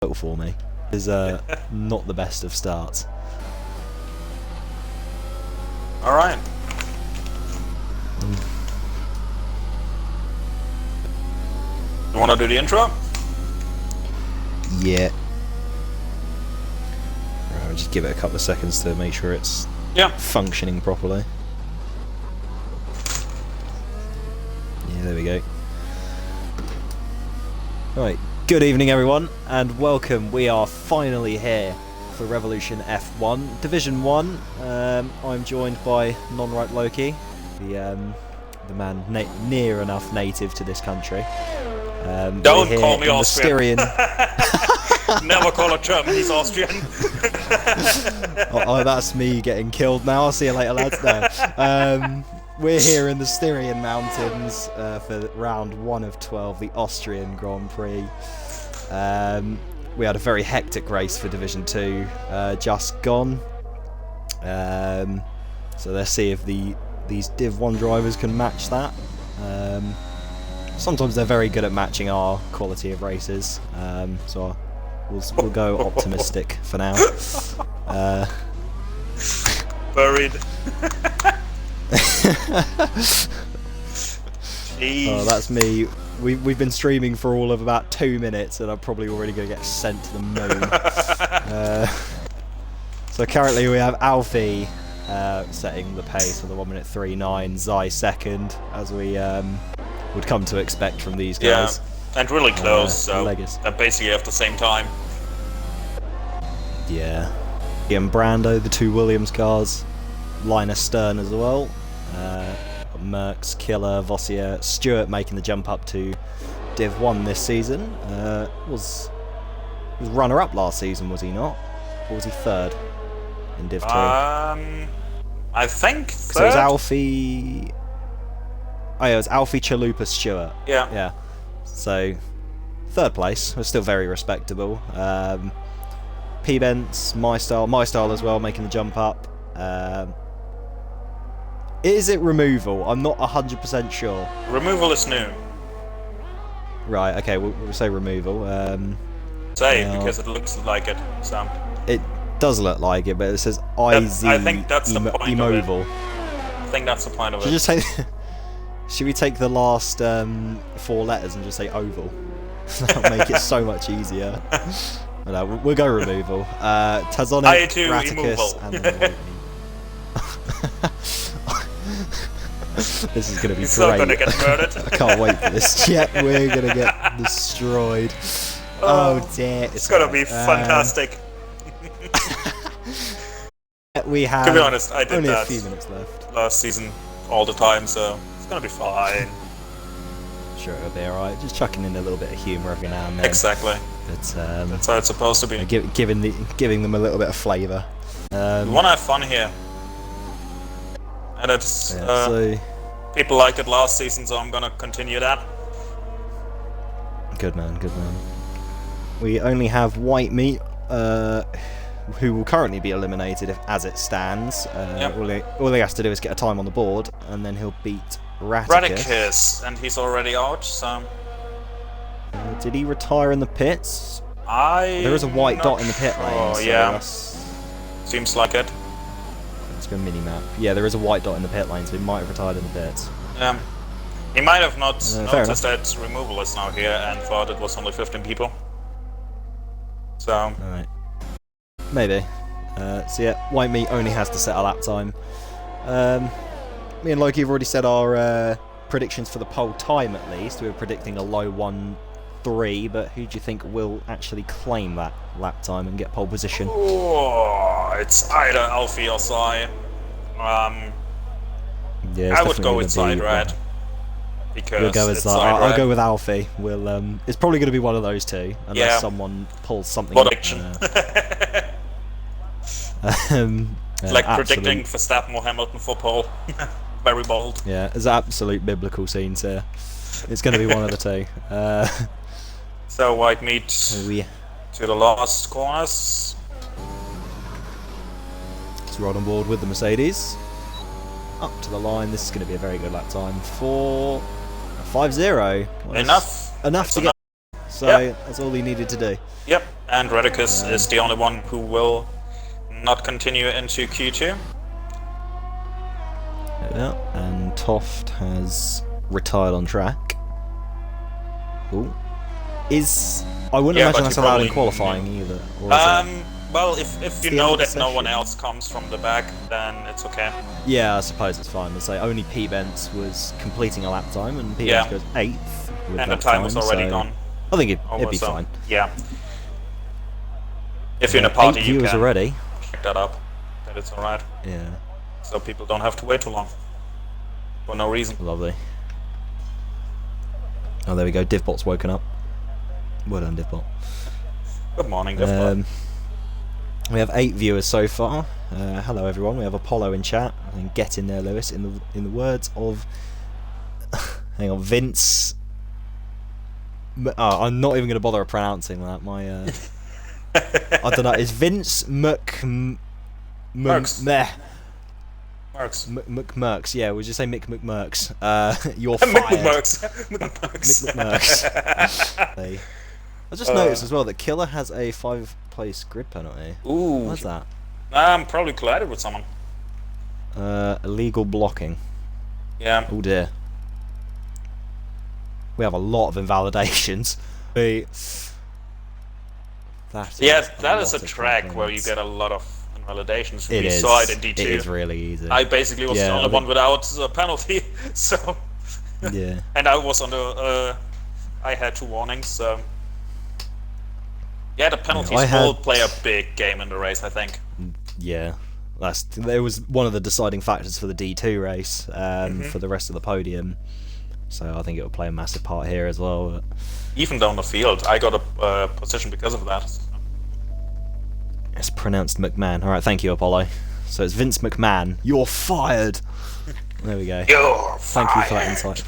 title for me. Is not the best of starts. All right. You want to do the intro? Yeah. Right, I'll just give it a couple of seconds to make sure it's functioning properly. Yeah, there we go. Right, good evening everyone, and welcome. We are finally here for Revolution F1 Division 1. I'm joined by Non-Right Loki, the man near enough native to this country. Don't call me Austrian. Never call a German, he's Austrian. Oh, that's me getting killed now. I'll see you later, lads. No. We're here in the Styrian Mountains for round 1 of 12, the Austrian Grand Prix. We had a very hectic race for Division 2 just gone. So let's see if these Div 1 drivers can match that. Sometimes they're very good at matching our quality of races, so we'll go optimistic for now. Buried. Oh, that's me. We've been streaming for all of about 2 minutes, and I'm probably already going to get sent to the moon. So currently we have Alfie setting the pace for the 1:39, Zai second, as we would come to expect from these guys. Yeah, and really close, so Legis. they're basically at the same time. Yeah. Ian Brando, the 2 Williams cars, Linus Stern as well. Merckx, Killer, Vossier, Stewart making the jump up to Div 1 this season. Was runner-up last season, was he not? Or was he third in Div 2? I think third. So it was Alfie... Oh yeah, it was Alfie, Chalupa, Stewart. Yeah. Yeah. So, third place was still very respectable. P-Bents, My Style as well, making the jump up. Is it removal? I'm not 100% sure. Removal is new. Right, okay, we'll say removal. Because it looks like it. So. It does look like it, but it says IZ I think that's the point Immoval. of it. I think that's the point of it. Just say, should we take the last 4 letters and just say oval? That'll make it so much easier. No, we'll go removal. Tazonic, Raticus, and then This is going to be He's great. not going to get murdered. I can't wait for this. Yeah, we're going to get destroyed. Oh dear. It's going to be fantastic. We have to be honest, I did only that a few minutes left. Last season all the time, so it's going to be fine. Sure, it'll be alright. Just chucking in a little bit of humour every now and then. Exactly. But, that's how it's supposed to be. Giving them a little bit of flavour. We want to have fun here. And it's so people liked it last season, so I'm gonna continue that. Good man, good man. We only have White Meat, who will currently be eliminated as it stands. All he has to do is get a time on the board, and then he'll beat Raticus. And he's already out. So did he retire in the pits? There is a white dot in the pit lane. Oh so yeah, seems like it. Mini map. Yeah, there is a white dot in the pit lane, so he might have retired in the pits. He might have not noticed that removal is now here and thought it was only 15 people. So. Alright. Maybe. So yeah, White Meat only has to set a lap time. Me and Loki have already said our predictions for the pole time at least. We were predicting a low 1:3, but who do you think will actually claim that lap time and get pole position? Oh, it's either Alfie or Zai. Yeah, I would go with Zai, right? Because we'll go with Zai. I'll go with Alfie. It's probably going to be one of those two, unless someone pulls something. Prediction. Like predicting Verstappen or Hamilton for pole. Very bold. Yeah, there's absolute biblical scenes here. It's going to be one of the two. So White Meat to the last corners. Let's ride on board with the Mercedes. Up to the line. This is going to be a very good lap time for 5-0. Enough to get So that's all he needed to do. Yep, and Redicus is the only one who will not continue into Q2. Yeah, and Toft has retired on track. Ooh. I wouldn't imagine that's allowed in qualifying either. Or is well, if you know that no one else comes from the back, then it's okay. Yeah, I suppose it's fine. They say only P. Bence was completing a lap time, and P. Bence goes 8th. And the time was already gone. I think it'd be fine. Yeah. If you're in a party, you can already. Check that up. That it's alright. Yeah. So people don't have to wait too long. For no reason. Lovely. Oh, there we go. Divbot's woken up. Well done, Divbot. Good morning, Divbot. We have 8 viewers so far. Hello, everyone. We have Apollo in chat. And get in there, Lewis. In the words of, hang on, Vince. Oh, I'm not even going to bother pronouncing that. My, I don't know. Is Vince Merks. McMurks, yeah, we'll just say Mick McMurks. You're fired. Mick McMurks. I just noticed as well that Killer has a 5-place grid penalty. Ooh. What's that? Probably collided with someone. Illegal blocking. Yeah. Oh dear. We have a lot of invalidations. That is a track where you get a lot of invalidations. We saw it in D2. It is really easy. I basically was the only one without a penalty, so... Yeah. And I was on the... I had 2 warnings, so... Yeah, the penalties will play a big game in the race, I think. Yeah. It was one of the deciding factors for the D2 race, for the rest of the podium. So I think it will play a massive part here as well. But... Even down the field, I got a position because of that. It's pronounced McMahon. Alright, thank you, Apollo. So it's Vince McMahon. You're fired! There we go. You're Thank you for that insight.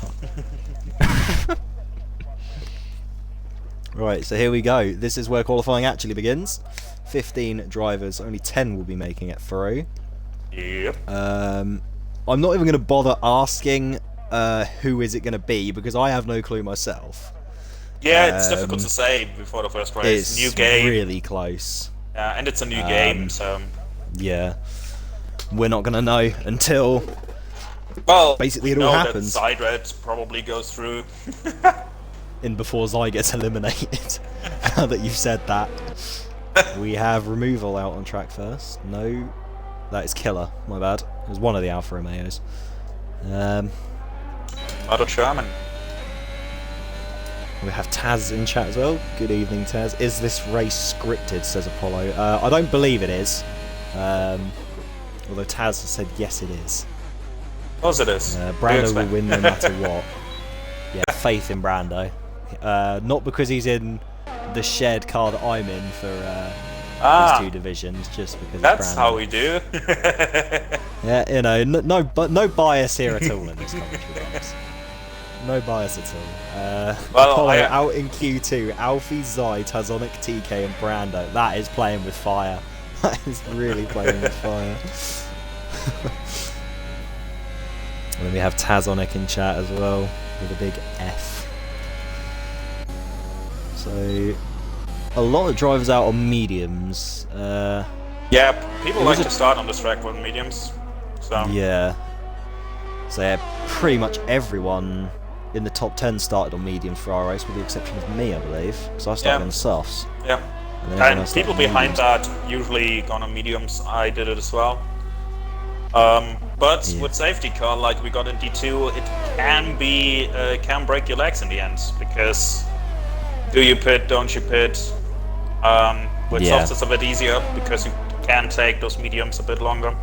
Right, so here we go. This is where qualifying actually begins. 15 drivers, only 10 will be making it through. Yep. I'm not even going to bother asking who is it going to be, because I have no clue myself. Yeah, it's difficult to say before the first race. It's new game. Really close. Yeah, and it's a new game, so... Yeah. We're not going to know until... Well, basically it all happens. That Sidred probably goes through. In before Zy gets eliminated. Now that you've said that. We have Removal out on track first. No, that is Killer. My bad. It was one of the Alfa Romeos. Other German. We have Taz in chat as well. Good evening, Taz. Is this race scripted, says Apollo. I don't believe it is. Although Taz has said yes it is. Of course it is. Brando will win no matter what. Yeah, faith in Brando. Not because he's in the shared car that I'm in for these 2 divisions, just because that's how we do. Yeah, you know, no bias here at all in this commentary box. No bias at all. Well, Apollo out in Q2, Alfie, Zai, Tazonic, TK and Brando. That is playing with fire. That is really playing with fire. And then we have Tazonic in chat as well, with a big F. So, a lot of drivers out on mediums. Yeah, people like to start on this track with mediums. So. Yeah. So yeah, pretty much everyone in the top 10 started on mediums for our race, with the exception of me, I believe. So I started on softs. Yeah. And people behind that usually gone on mediums. I did it as well. But with safety car, like we got in D2, it can break your legs in the end, because do you pit, don't you pit? With softs it's a bit easier, because you can take those mediums a bit longer.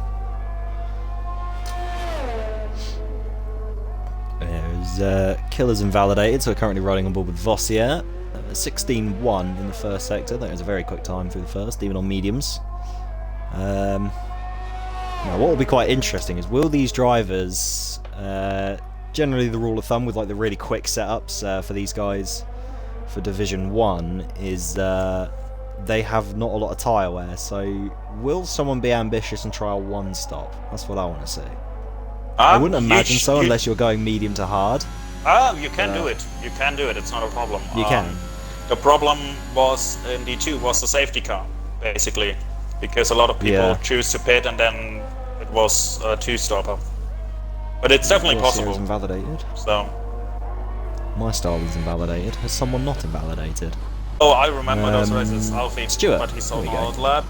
There's Killer's invalidated, so we're currently riding on board with Vossier. 16-1 in the first sector. That was a very quick time through the first, even on mediums. Now, what will be quite interesting is, will these drivers, generally the rule of thumb with like the really quick setups for these guys for Division 1 is they have not a lot of tyre wear, so will someone be ambitious and try a one stop? That's what I want to see. I wouldn't imagine so unless you're going medium to hard. You can do it. You can do it. It's not a problem. You can. The problem was in D2 was the safety car, basically, because a lot of people choose to pit and then it was a two-stopper. But it's definitely possible. Invalidated. So. My style is invalidated. Has someone not invalidated? Oh, I remember those races, Alfie. Stuart. But he's on the old lap.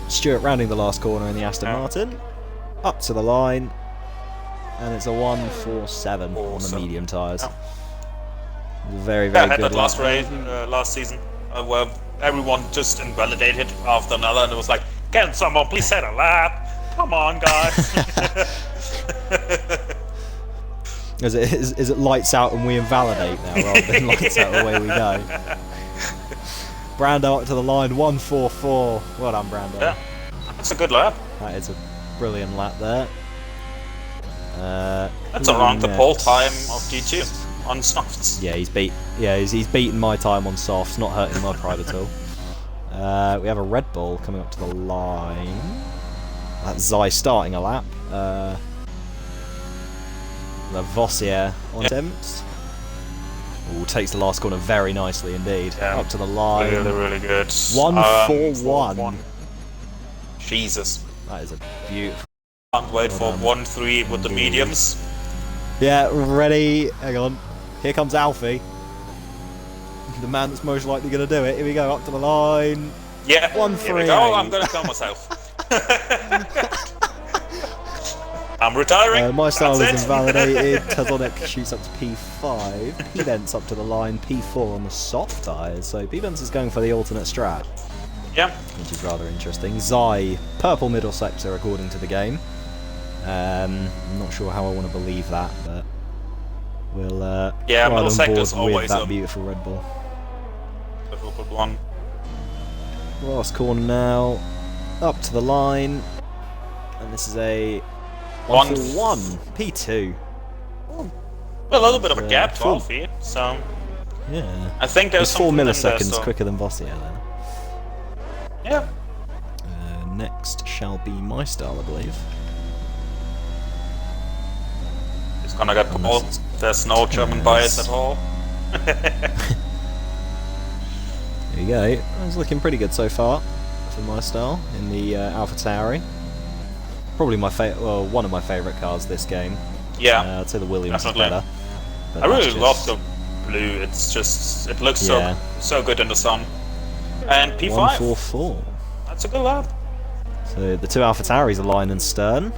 Stuart rounding the last corner in the Aston Martin. Up to the line. And it's a 1.47 on the medium tyres. Yeah. Very, very good. I had good that last race, last season, where everyone just invalidated after another, and it was like, can someone please set a lap? Come on, guys. Is it lights out and we invalidate now, rather than lights out away we go? Brando up to the line, 1.44. Well done, Brando. Yeah, that's a good lap. That is a brilliant lap there. That's around the pole time of D2 on softs. Yeah, he's beaten my time on softs, not hurting my pride at all. We have a Red Bull coming up to the line. That's Zai starting a lap. Lavoisier on attempts. Ooh, takes the last corner very nicely indeed. Yeah, up to the line. Really, really good. 1.41. Jesus. That is a beautiful. Can't wait for 1.3 with the mediums. Yeah, ready. Hang on. Here comes Alfie. The man that's most likely going to do it. Here we go, up to the line. Yeah, 1.38. Here we go. I'm going to kill myself. I'm retiring. My style is invalidated. Tazonic shoots up to P5. P-Bents up to the line. P4 on the soft tyres. So P-Bents is going for the alternate strat. Yeah. Which is rather interesting. Zai, purple middle sector according to the game. I'm not sure how I want to believe that, but we'll yeah, middle sector's with always that beautiful Red Bull. Difficult one. Last corner now. Up to the line. And this is a 1.41 P2. Well, a little bit of a gap to Alfie, so yeah. I think there's 4 milliseconds there, so. quicker than Vossier there. Yeah. Next shall be my style, I believe. He's gonna get pulled. There's no German bias at all. There you go. It's looking pretty good so far for my style in the AlphaTauri. Probably my one of my favourite cars this game. Yeah, I'd say the Williams definitely. is better. I really love the blue. It's just it looks so good in the sun. And P5. 1.44. That's a good lap. So the two AlphaTauris are line and stern.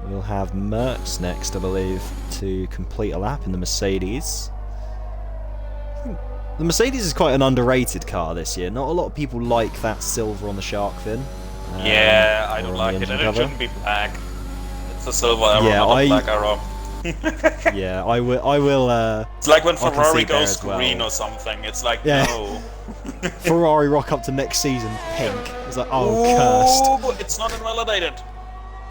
We'll have Merckx next, I believe, to complete a lap in the Mercedes. The Mercedes is quite an underrated car this year. Not a lot of people like that silver on the shark fin. Yeah, I don't like it, and it shouldn't be black. It's a silver arrow, not a black arrow. Yeah, I will. It's like when Ferrari goes green or something. It's like, no. Ferrari rock up to next season pink. It's like, oh, cursed. It's not invalidated.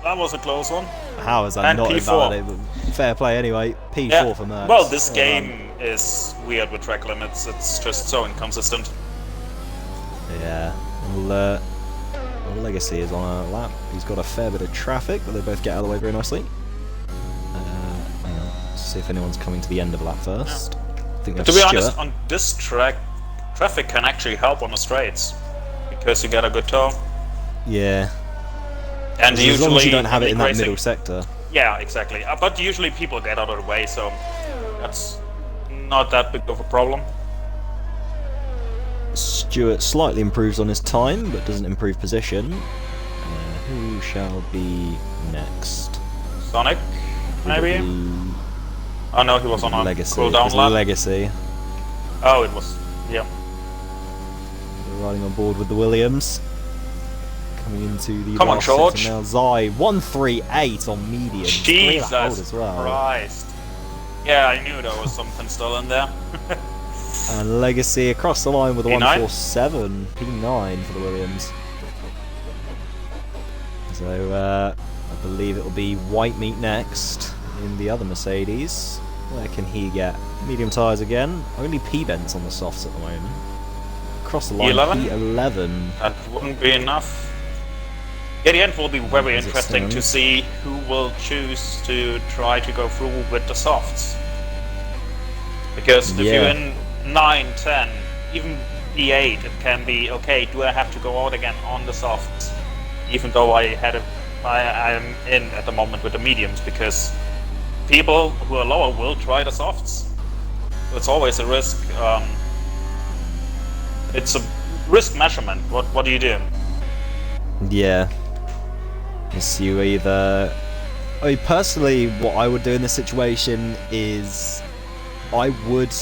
That was a close one. How is that not invalidated? But fair play anay. P4 for Merckx. Well, this game is weird with track limits. It's just so inconsistent. Yeah. Well, Legacy is on a lap. He's got a fair bit of traffic, but they both get out of the way very nicely. Hang on. Let's see if anyone's coming to the end of the lap first. I think to be honest, on this track, traffic can actually help on the straights because you get a good toe. Yeah. And as usually long as you don't have it in that racing, middle sector. Yeah, exactly. But usually people get out of the way, so that's not that big of a problem. Stuart slightly improves on his time, but doesn't improve position. Who shall be next? Sonic, maybe? Oh no, he was on a cooldown lap. Legacy. Oh, it was, yeah. We're riding on board with the Williams. Coming into the Come on, George. Now Zai, 1.38 on medium. Jesus as well. Christ. Yeah, I knew there was something still in there. And Legacy across the line with a P9? 1.47, P9 for the Williams. So I believe it will be White Meat next in the other Mercedes. Where can he get? Medium tyres again. Only P-Bents on the softs at the moment. Across the line, P11. That wouldn't be enough. Yeah, the end will be very interesting to see who will choose to try to go through with the softs. Because if you're in 9, 10, even P8, it can be, okay, do I have to go out again on the softs? Even though I'm in at the moment with the mediums, because people who are lower will try the softs. So it's always a risk. It's a risk measurement. What do you do? Yeah. It's you either... I mean, personally, what I would do in this situation is I would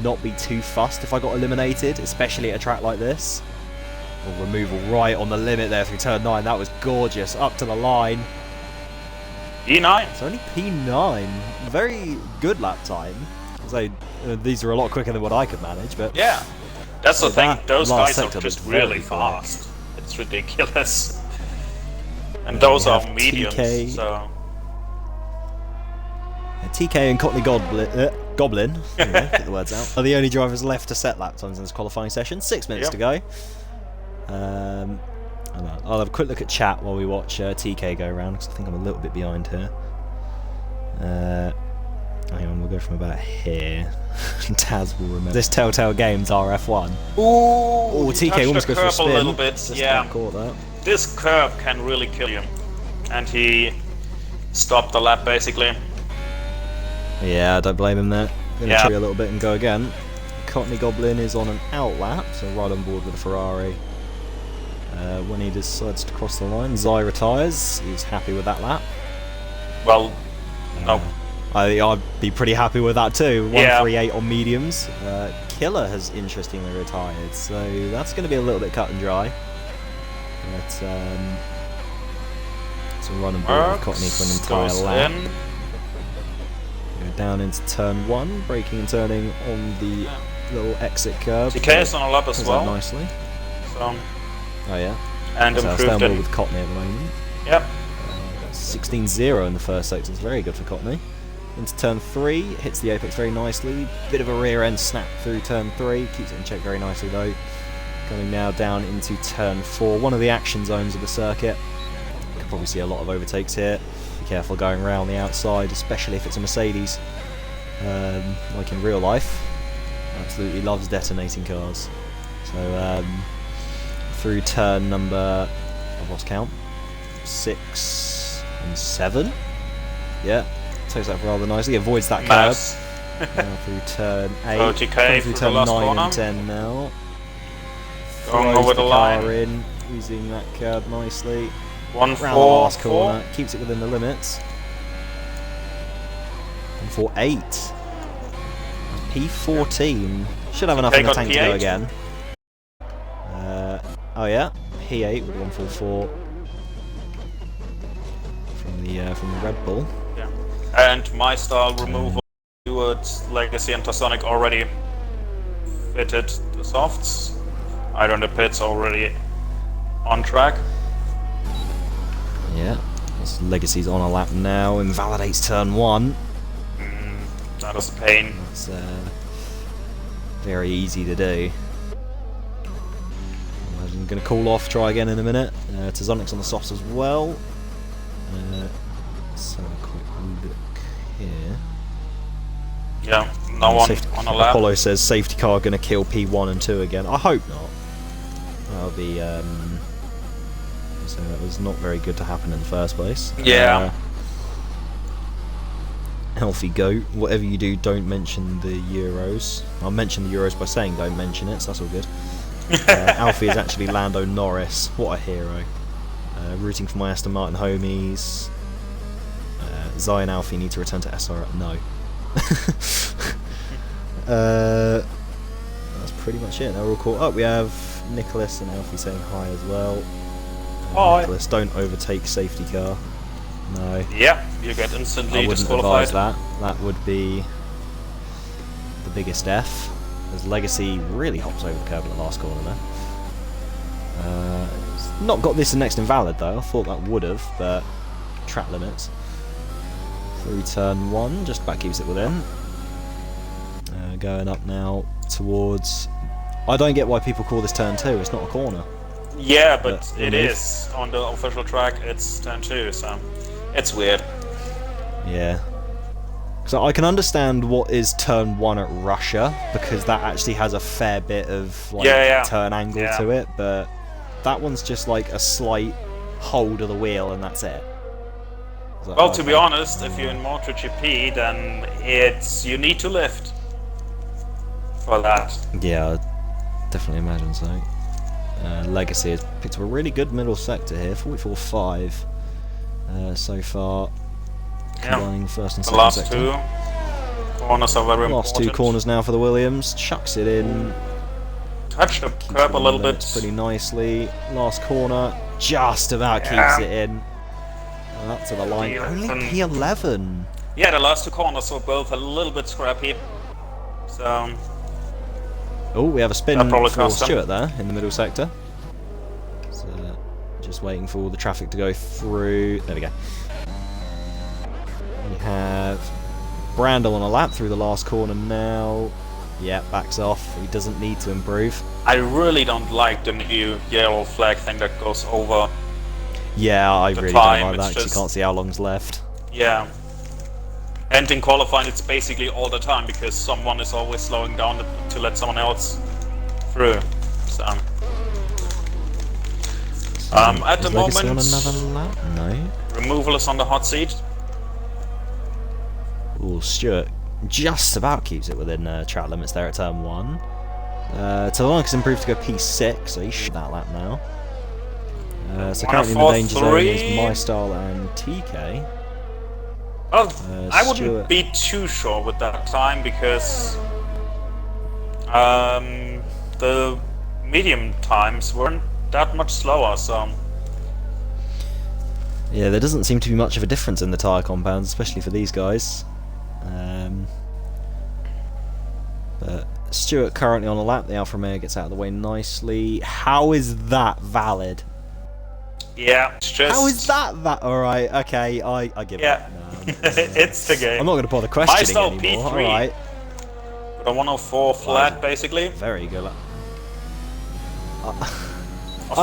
not be too fussed if I got eliminated, especially at a track like this. Removal right on the limit there through turn 9. That was gorgeous. Up to the line. P9. It's only P9. Very good lap time. So these are a lot quicker than what I could manage, but yeah, that's the thing. Those guys are just really fast. It's ridiculous. And those are mediums. TK. So TK and Cockney Goblin, get the words out, are the only drivers left to set lap times in this qualifying session. 6 minutes to go. I'll have a quick look at chat while we watch TK go around, because I think I'm a little bit behind here. Hang on, we'll go from about here. Taz will remember. This Telltale Games RF1. Ooh, TK almost goes for a spin. A little bit. Yeah, caught that. This curb can really kill you. And he stopped the lap basically. Yeah, I don't blame him there. Gonna tree a little bit and go again. Cockney Goblin is on an out lap, so right on board with the Ferrari. When he decides to cross the line, Zai retires. He's happy with that lap. Well, no. I'd be pretty happy with that too. 138 on mediums. Killer has interestingly retired, so that's going to be a little bit cut and dry. But so run and board with Cockney for an entire lap. Go down into turn 1, braking and turning on the little exit curve. TK is on a lap as well. Nicely. So. Oh yeah. And so improved it with Cockney at the moment. Yep. 16-0 in the first sector. It's very good for Cockney. Into turn 3, hits the apex very nicely. Bit of a rear end snap through turn 3. Keeps it in check very nicely though. Coming now down into turn 4, one of the action zones of the circuit. You can probably see a lot of overtakes here. Be careful going around the outside, especially if it's a Mercedes. Like in real life. Absolutely loves detonating cars. So through turn number, I've lost count, 6 and 7. Yeah, takes that rather nicely, avoids that curb. Now through turn 8, through turn 9 and 10 now. Going over the line. In, using that curb nicely. 1-4. Round the last corner, keeps it within the limits. 1-4-8. P14. Should have enough in the tank to go again. Oh yeah, P8 with 144 from the Red Bull. Yeah. And my style removal towards Legacy and Tasonic already fitted the softs. Iron the pits already on track. Yeah, this Legacy's on a lap now. Invalidates turn 1. That is a pain. It's very easy to do. I'm going to call off, try again in a minute. Tazonic's on the softs as well. Let's have a quick look here. Yeah, no one on a lap. Apollo says safety car going to kill P1 and 2 again. I hope not. That'll be... so that was not very good to happen in the first place. Yeah. Healthy goat. Whatever you do, don't mention the Euros. I'll mention the Euros by saying don't mention it, so that's all good. Alfie is actually Lando Norris. What a hero. Rooting for my Aston Martin homies. Zai and Alfie need to return to SR. No. That's pretty much it. Now we're all caught up. We have Nicholas and Alfie saying hi as well. Hi. Nicholas, don't overtake safety car. No. Yeah, you get instantly disqualified. I wouldn't advise that. That would be the biggest F. As Legacy really hops over the curb at the last corner there. Not got this next invalid though. I thought that would have, but track limits. Through turn 1, just about keeps it within. Going up now towards... I don't get why people call this turn 2. It's not a corner. Yeah, but it is on the official track. It's turn 2, so it's weird. Yeah. So I can understand what is turn 1 at Russia, because that actually has a fair bit of like turn angle to it, but that one's just like a slight hold of the wheel and that's it. Well, to be honest, if you're in MotoGP, then you need to lift for that. Yeah, I definitely imagine so. Legacy has picked up a really good middle sector here, 44.5 so far. Combining first and second last sector. 2 corners are very important. Last 2 corners now for the Williams. Chucks it in. Touch the curb a little bit. Pretty nicely. Last corner. Just about keeps it in. And up to the line. Only P11. Yeah, the last 2 corners were both a little bit scrappy. So... Oh, we have a spin for Stewart there in the middle sector. So, just waiting for all the traffic to go through. There we go. We have Brandel on a lap through the last corner now. Yeah, backs off. He doesn't need to improve. I really don't like the new yellow flag thing that goes over. Yeah, I really don't like that because you can't see how long's left. Yeah. And in qualifying, it's basically all the time because someone is always slowing down to let someone else through. So, at the moment, on another lap? No. Removal is on the hot seat. Oh, Stewart just about keeps it within track limits there at turn 1. Talonic's improved to go P6, so he's that lap now. So currently in the danger zone is My Style and TK. Well, I wouldn't be too sure with that time because the medium times weren't that much slower, so... Yeah, there doesn't seem to be much of a difference in the tyre compounds, especially for these guys. But Stewart currently on a lap, the Alfa Romeo gets out of the way nicely. How is that valid? Yeah, it's just... How is that Alright, okay, I give up. No, it's the game. I'm not going to bother questioning anymore. P3. Alright. With a 104 flat, basically. Very good.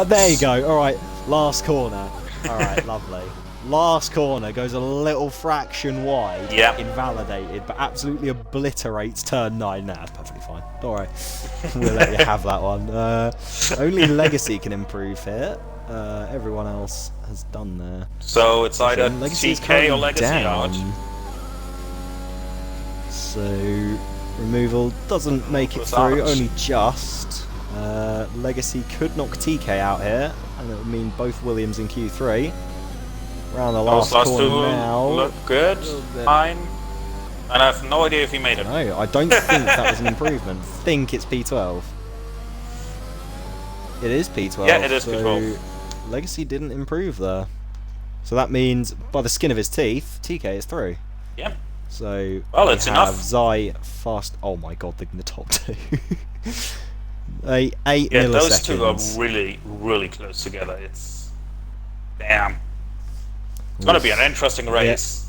There you go. Alright, last corner. Alright, lovely. Last corner goes a little fraction wide, invalidated, but absolutely obliterates turn 9. Nah, that's perfectly fine. Don't worry. We'll let you have that one. Only Legacy can improve here. Everyone else has done there. So it's either TK or Legacy out. So removal doesn't make it through, only just. Legacy could knock TK out here, and it would mean both Williams in Q3. Around the last corner now. Look good, fine. And I have no idea if he made it. No, I don't think that was an improvement. I think it's P12. It is P12. Yeah, it is P12. Legacy didn't improve there. So that means, by the skin of his teeth, TK is through. Yeah. So, well, it's enough. Zai fast. Oh my god, in the top 2. 8 milliseconds. Yeah, those two are really, really close together. It's. Damn. It's going to be an interesting race.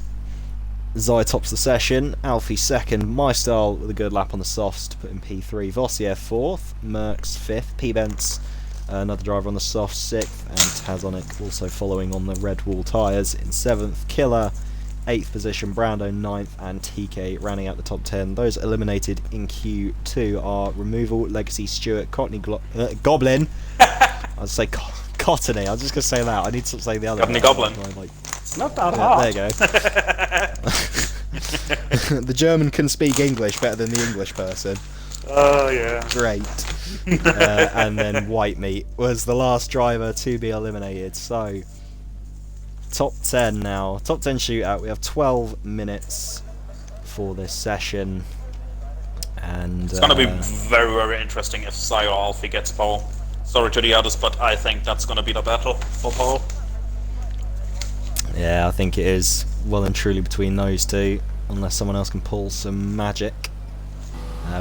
Yeah. Zai tops the session, Alfie second, My Style with a good lap on the softs to put in P3, Vossier 4th, Merckx 5th, P-Bents, another driver on the softs 6th, and Tazonic also following on the red wall tyres in 7th, Killer 8th position, Brando 9th, and TK rounding out the top 10. Those eliminated in Q2 are Removal, Legacy, Stewart, Cottony, Goblin. I was say Cottony. I was just gonna say that. I need to say the other. Cottony Goblin. It's not that hard. There you go. The German can speak English better than the English person. Oh yeah. Great. And then White Meat was the last driver to be eliminated. So top 10 now. Top 10 shootout. We have 12 minutes for this session. And it's going to be very, very interesting if Zai or Alfie gets pole. Sorry to the others, but I think that's going to be the battle for pole. Yeah, I think it is well and truly between those two, unless someone else can pull some magic.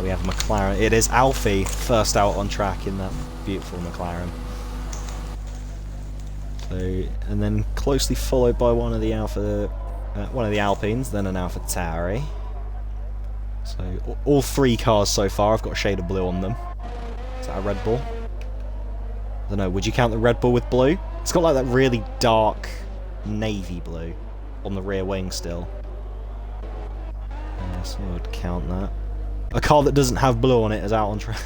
We have McLaren. It is Alfie first out on track in that beautiful McLaren. So, and then closely followed by one of the Alpines, then an Alpha Tauri. So all 3 cars so far have got a shade of blue on them. Is that a Red Bull? I don't know. Would you count the Red Bull with blue? It's got like that really dark navy blue on the rear wing still. Yes, I would count that. A car that doesn't have blue on it is out on track.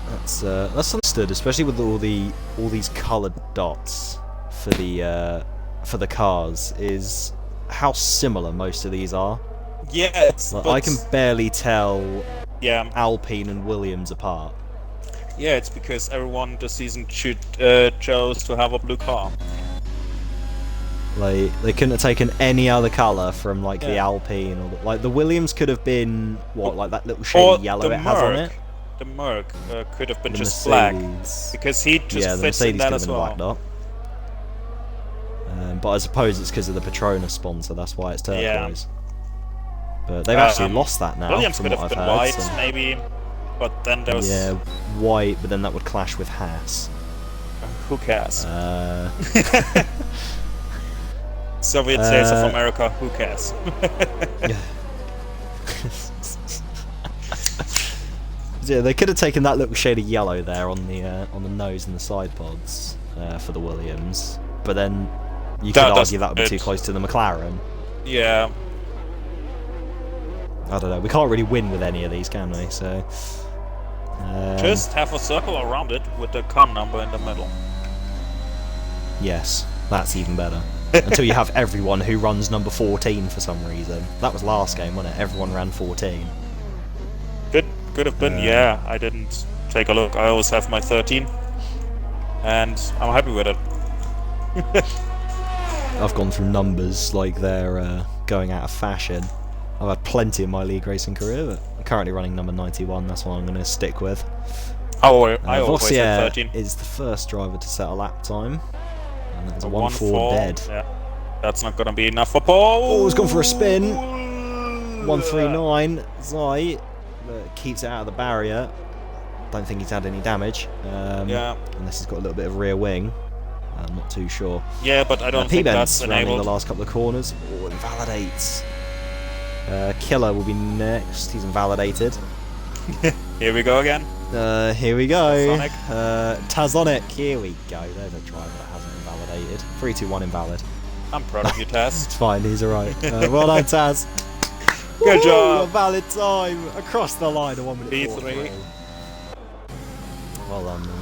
That's understood, especially with all these coloured dots for the cars, is how similar most of these are. Yeah, it's, like, I can barely tell Alpine and Williams apart. Yeah, it's because everyone this season chose to have a blue car. Like, they couldn't have taken any other colour from like the Alpine or like the Williams could have been what, like that little shady yellow it has on it. The Merc could have been the just Mercedes. black because he just fits in that as well. Black dot. But I suppose it's because of the Petronas sponsor. That's why it's turquoise. But they've actually lost that now. Williams from could what have I've been heard, white, so. maybe, but then there was white, but then that would clash with Haas. Who cares? Soviet States of America. Who cares? Yeah, they could have taken that little shade of yellow there on the nose and the side pods for the Williams, but then you could argue that would be too close to the McLaren. Yeah. I don't know. We can't really win with any of these, can we? So just have a circle around it with the car number in the middle. Yes, that's even better. Until you have everyone who runs number 14 for some reason. That was last game, wasn't it? Everyone ran 14. Could have been, yeah. I didn't take a look. I always have my 13, and I'm happy with it. I've gone through numbers like they're going out of fashion. I've had plenty in my league racing career, but I'm currently running number 91. That's what I'm going to stick with. I always have 13. Is the first driver to set a lap time, and that's a 1-4 dead. Yeah, that's not going to be enough for Paul. Oh, he's gone for a spin. 139. Zai. Keeps it out of the barrier. Don't think he's had any damage. Unless he's got a little bit of rear wing. I'm not too sure. Yeah, but I don't think that's enabled. The last couple of corners. Oh, invalidates. Killer will be next. He's invalidated. Here we go again. Here we go. Sonic. Tazonic. Here we go. There's a driver that hasn't invalidated. 3, 2, 1 invalid. I'm proud of you, Taz. It's fine. He's alright. Well done, Taz. Good job. A valid time across the line. A 1 minute P3. Well done, man.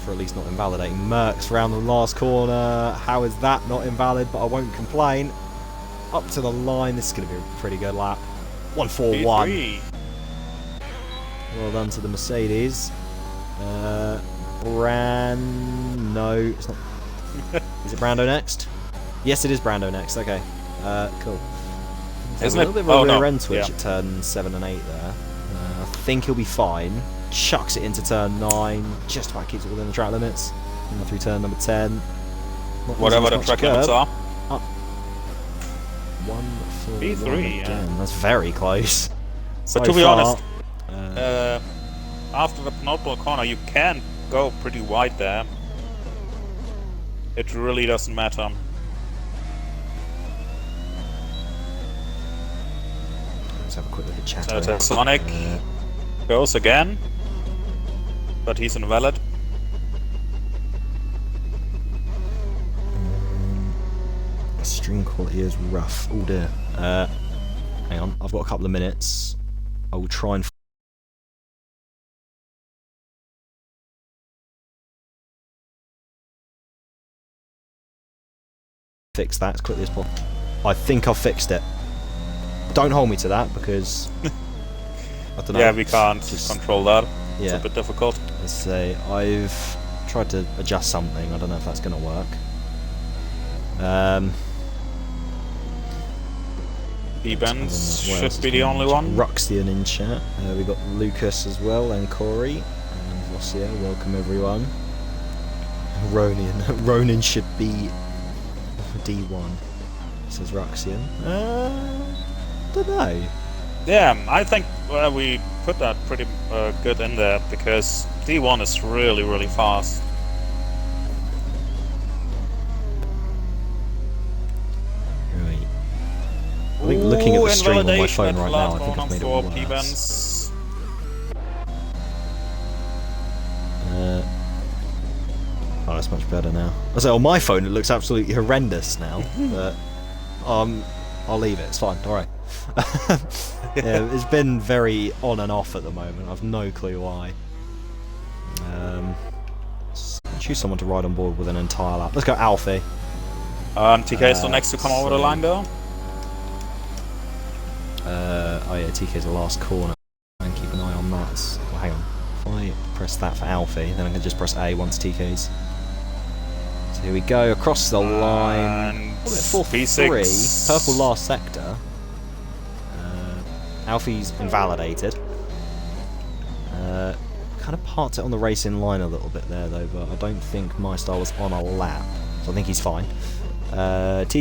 For at least not invalidating. Merckx round the last corner. How is that not invalid? But I won't complain. Up to the line. This is going to be a pretty good lap. 141. P3. Well done to the Mercedes. No, it's not. Is it Brando next? Yes, it is Brando next. Okay. Cool. There's a little bit of a rear end switch at turn 7 and 8 there. I think he'll be fine. Chucks it into turn 9. Just about keeps it within the track limits. And through turn number 10. Whatever the track limits are. Up. 1-4 P3, again. That's very close. But to be honest, after the penultimate corner, you can go pretty wide there. It really doesn't matter. Let's have a quick look at chat. So Sonic goes again, but he's invalid. String quality is rough. Oh dear. Hang on, I've got a couple of minutes. I will try and fix that as quickly as possible. I think I've fixed it. Don't hold me to that because I don't know. Yeah, we can't control that. Yeah. It's a bit difficult. Let's say I've tried to adjust something. I don't know if that's going to work. B-Benz should be the only one. Ruxian in chat. We've got Lucas as well and Corey and Vossier. Welcome everyone. Ronin should be D1. Says Ruxian. Don't know. Yeah, I think we put that pretty good in there because D1 is really, really fast. Right. I think looking at the stream on my phone right now, I think I've made it worse. Oh, that's much better now. I say on my phone it looks absolutely horrendous now, but I'll leave it. It's fine. Don't worry. Yeah, it's been very on and off at the moment. I've no clue why. Choose someone to ride on board with an entire lap. Let's go Alfie. TK is still next to come over the line though. Oh yeah, TK's the last corner. And keep an eye on that. Well, hang on. If I press that for Alfie, then I can just press A once TK's. So here we go, across the line. 4-3. Purple last sector. Alfie's invalidated. Kind of parked it on the racing line a little bit there though, but I don't think MyStar was on a lap, so I think he's fine. TK,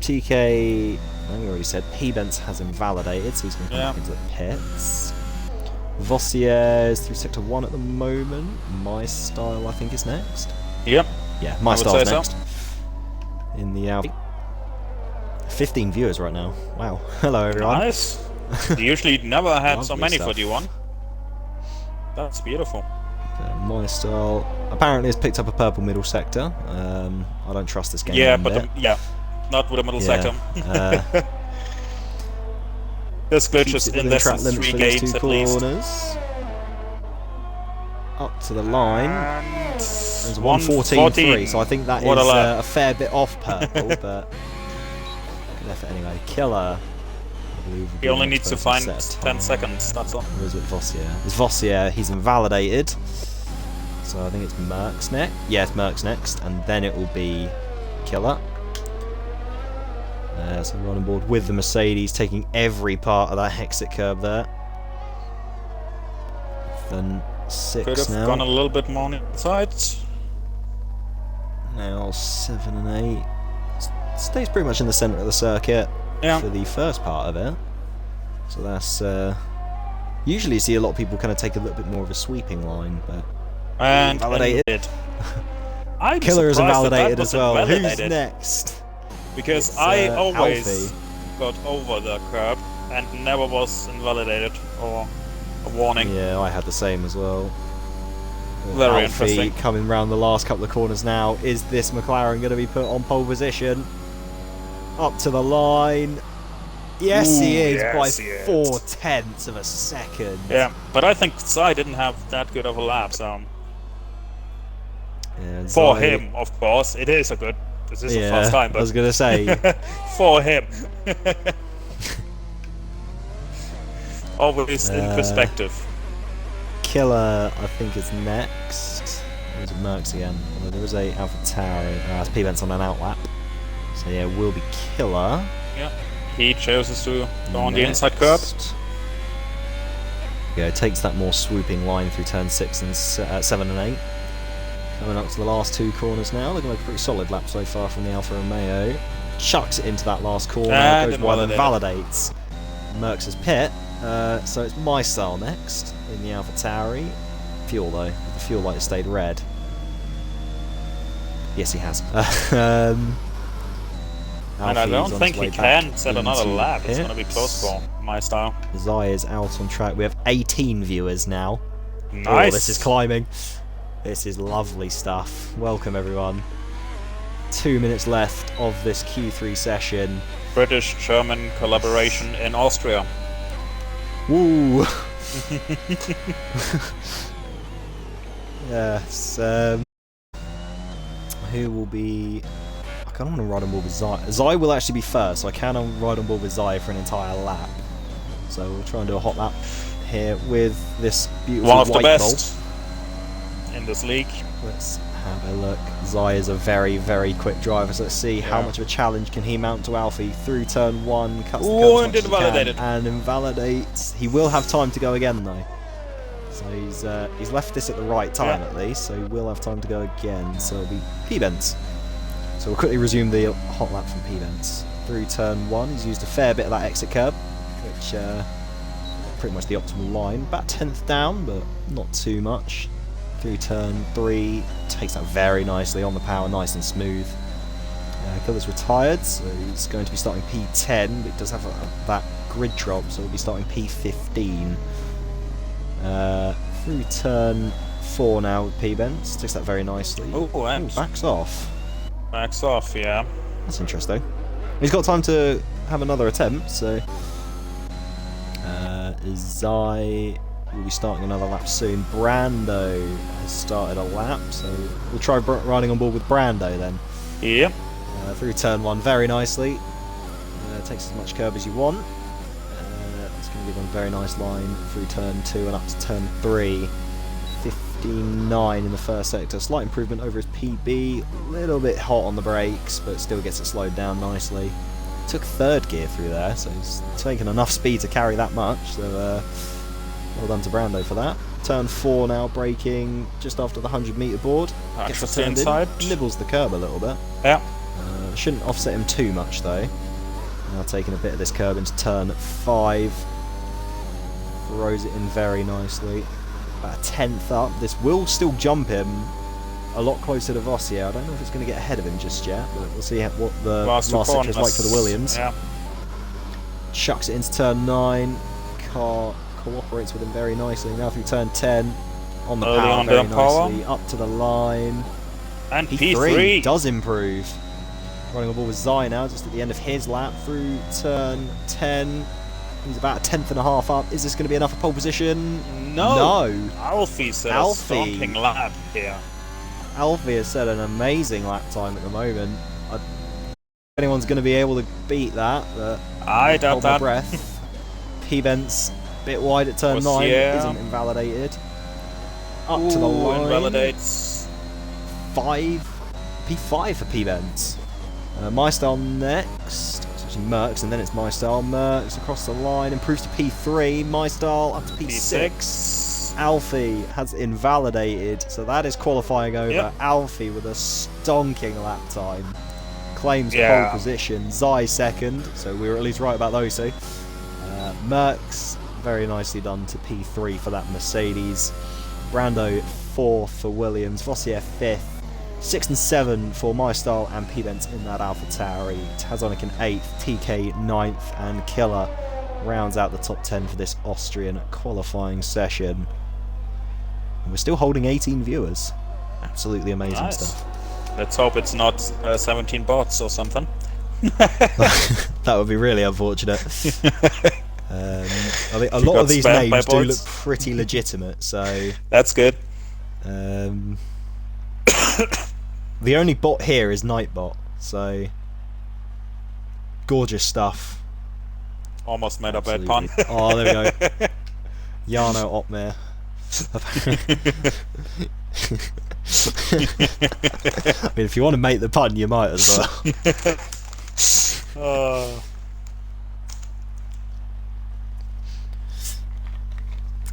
I think we already said, P-Bents has invalidated, so he's going to come back into the pits. Vossier is through sector 1 at the moment. MyStyle, I think, is next. Yep. Yeah, MyStyle's next. So. In the Alfie. 15 viewers right now. Wow. Hello everyone. Nice. You usually never had so many stuff. for D1. That's beautiful. MyStyle apparently has picked up a purple middle sector. I don't trust this game. Yeah, but not with a middle sector. There's glitches in this 3 games at least. Up to the line. There's 1:14.3, so I think that is a fair bit off purple, but good effort anyway. Killer. He only needs to find 10 seconds, that's all. Or is it Vossier? It's Vossier, he's invalidated. So I think it's Merckx next. Yeah, it's Merckx next, and then it will be Killer. So we're on board with the Mercedes, taking every part of that exit curb there. Then 6 Could have now. gone a little bit more inside. Now 7 and 8. Stays pretty much in the centre of the circuit for the first part of it. So that's usually you see a lot of people kind of take a little bit more of a sweeping line, but invalidated. Killer is invalidated as well. Who's next? Because it's, I always Alfie. got over the curb and never was invalidated or a warning. Yeah, I had the same as well. Very Alfie interesting. coming round the last couple of corners now. Is this McLaren going to be put on pole position? Up to the line. Yes, he is by 4/10 of a second. Yeah, but I think Zai didn't have that good of a lap, so for him, of course, it is a good. This is the first time, but I was gonna say for him. Always in perspective. Killer, I think, is next. Or is it Merckx again? Although there is a AlphaTauri. It's P-Bents on an outlap. So yeah, will be Killer. Yeah, he chooses to go on the inside curb. Yeah, it takes that more swooping line through turn 6 and 7 and 8. Coming up to the last 2 corners now. Looking like a pretty solid lap so far from the Alfa Romeo. Chucks it into that last corner. Goes wide and validates Merckx's pit. So it's MyStyle next in the AlphaTauri. Fuel though. The fuel light has stayed red. Yes, he has. And I don't think he can set another lap. It's going to be close for MyStyle. Zai is out on track. We have 18 viewers now. Nice. Oh, this is climbing. This is lovely stuff. Welcome everyone. 2 minutes left of this Q3 session. British-German collaboration in Austria. Woo! Yes. Who will be? I kind of want to ride on board with Zai. Zai will actually be first, so I can ride on board with Zai for an entire lap. So we'll try and do a hot lap here with this beautiful one of white the best in this league. Let's have a look. Zai is a very, very quick driver, so let's see how much of a challenge can he mount to Alfie through turn 1, cuts the curb and invalidated. and invalidates. He will have time to go again though. So he's left this at the right time at least, so he will have time to go again. So it'll be P-Bents. So we'll quickly resume the hot lap from P-Bents. Through turn 1, he's used a fair bit of that exit curb, which pretty much the optimal line. About 10th down, but not too much. Through turn 3, takes that very nicely on the power, nice and smooth. Killer's retired, so he's going to be starting P10, but he does have that grid drop, so he'll be starting P15. Through turn 4 now with P-Bents, takes that very nicely. Oh, and backs off. Backs off, yeah. That's interesting. He's got time to have another attempt, so Zai will be starting another lap soon. Brando has started a lap, so we'll try riding on board with Brando then. Yep. Through turn 1 very nicely. Takes as much curb as you want. It's going to be a very nice line through turn 2 and up to turn 3. 59 in the first sector. Slight improvement over his PB. A little bit hot on the brakes, but still gets it slowed down nicely. Took 3rd gear through there, so he's taken enough speed to carry that much. So well done to Brando for that. Turn 4 now, braking just after the 100-metre board. Gets the inside. Nibbles the curb a little bit. Yeah. Shouldn't offset him too much though. Now taking a bit of this curb into turn 5. Throws it in very nicely. About a 10th up. This will still jump him a lot closer to Vossier. I don't know if it's going to get ahead of him just yet, but we'll see what the last section is like for the Williams. Yeah. Chucks it into turn 9. Car cooperates with him very nicely. Now through turn 10. On the power very nicely. Up to the line. And P3 does improve. Running on board with Zai now, just at the end of his lap through turn 10. He's about a 10th and a half up. Is this going to be enough for pole position? No. Alfie said a stomping lap here. Alfie has set an amazing lap time at the moment. I don't know if anyone's going to be able to beat that, but I doubt that. Breath. P-Vents a bit wide at turn 9. Isn't invalidated. Up to the line. Invalidates. 5. P5 for P-Vents. My Style next. It's actually Merckx, and then it's My Style. Merckx across the line, improves to P3. My Style up to P6. Alfie has invalidated, so that is qualifying over. Yep. Alfie with a stonking lap time. Claims pole position. Zai second, so we were at least right about those two. Merckx, very nicely done to P3 for that Mercedes. Brando 4th for Williams. Vossier 5th. 6 and 7 for My Style and P-Vents in that AlphaTauri. Tazonic in 8th, TK 9th, and Killer rounds out the top 10 for this Austrian qualifying session. And we're still holding 18 viewers. Absolutely amazing stuff. Let's hope it's not 17 bots or something. That would be really unfortunate. I think a lot of these names do look pretty legitimate, so that's good. The only bot here is Nightbot, so gorgeous stuff. Almost made a bad pun. Oh, there we go. Jarno Opmer. I mean, if you want to make the pun, you might as well.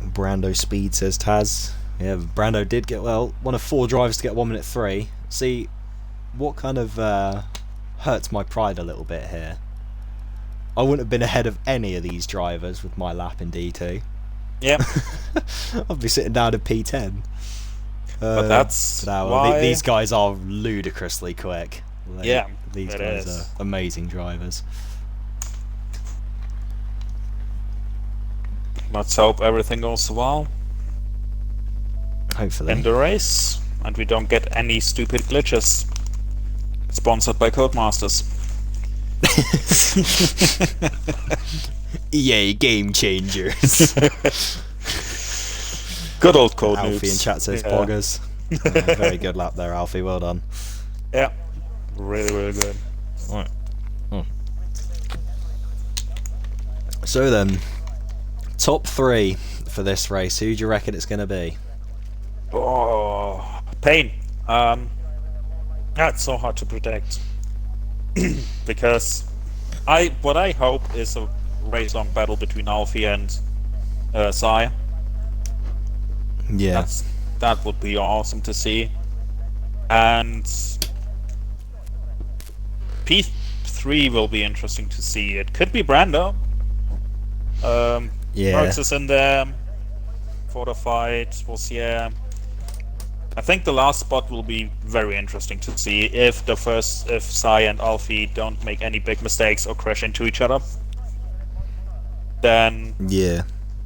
Brando speed, says Taz. Yeah, Brando did get, well, one of 4 drivers to get 1 minute 3. See, what kind of hurts my pride a little bit here. I wouldn't have been ahead of any of these drivers with my lap in D2. Yep. I'd be sitting down at P10. But that's why... These guys are ludicrously quick. Yeah, these guys are amazing drivers. Let's hope everything goes well. Hopefully. In the race, and we don't get any stupid glitches. Sponsored by Codemasters. EA Game Changers. Good old code Alfie in chat says poggers. Very good lap there, Alfie. Well done. Yeah, really, really good. Right. So then, top 3 for this race. Who do you reckon it's going to be? Oh, pain. That's so hard to predict. Because what I hope is a race-long battle between Alfie and Sai. Yeah. That would be awesome to see. And P3 will be interesting to see. It could be Brando. Merckx is in there. Fortified, Vossier. I think the last spot will be very interesting to see if Sai and Alfie don't make any big mistakes or crash into each other. Then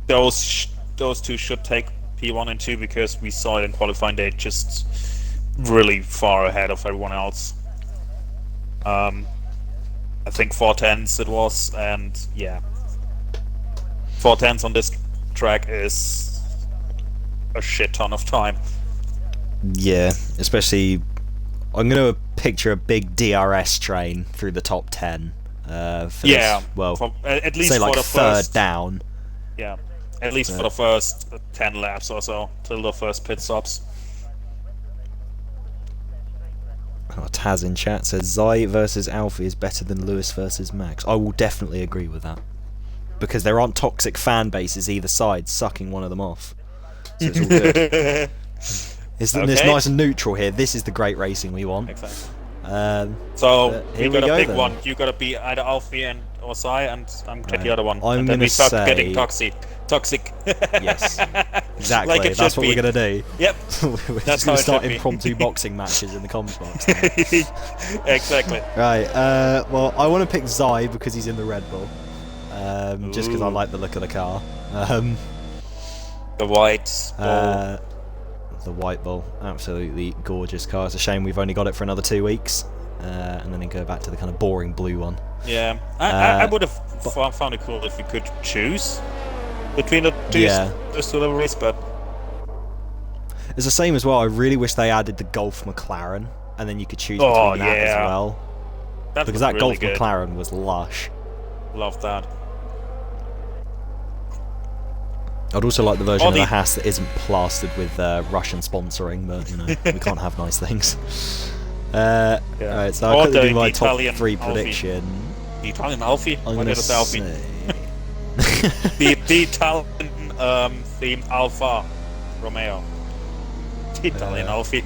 those two should take P1 and 2 because we saw it in qualifying day just really far ahead of everyone else. And I think 410s it was, and yeah, 410s on this track is a shit ton of time. Yeah, especially I'm going to picture a big DRS train through the top 10. For yeah, this, well, at least say like for the third first down. Yeah, at least for the first 10 laps or so, till the first pit stops. Oh, Taz in chat says Zai versus Alfie is better than Lewis versus Max. I will definitely agree with that. Because there aren't toxic fan bases either side sucking one of them off. So it's all good. It's nice and neutral here. This is the great racing we want. Exactly. So we gotta pick one. You gotta be either Alfie or Zai, and I'm get the other one. I'm and then we start getting toxic. Yes. Exactly. Like that's what we're gonna do. Yep. We're just gonna start impromptu boxing matches in the comms box. Exactly. Right. Well, I want to pick Zai because he's in the Red Bull. Just because I like the look of the car. The white bull. The white bull, absolutely gorgeous car. It's a shame we've only got it for another 2 weeks, and then go back to the kind of boring blue one. Yeah, I would have found it cool if we could choose between the two liveries, but it's the same as well. I really wish they added the Golf McLaren, and then you could choose between that as well. Because that really Golf McLaren was lush. Love that. I'd also like the version of the Haas that isn't plastered with Russian sponsoring, but you know we can't have nice things. Alright, so I'll quickly do my top 3 prediction. The Italian Alfie? Why did I say Alfie? the Italian themed Alfa Romeo. The Italian Alfie.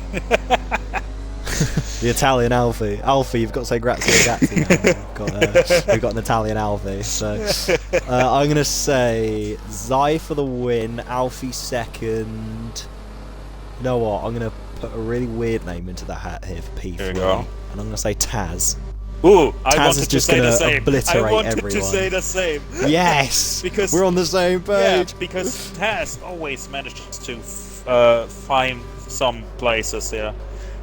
The Italian Alfie. Alfie, you've got to say grazie ragazzi now. We've got an Italian Alfie. So I'm going to say Zai for the win, Alfie second. You know what? I'm going to put a really weird name into the hat here for P3. There you go. And I'm going to say Taz. Ooh, Taz is just going to obliterate everyone. I wanted to say the same. Yes! Because we're on the same page. Yeah, because Taz always manages to find some places here.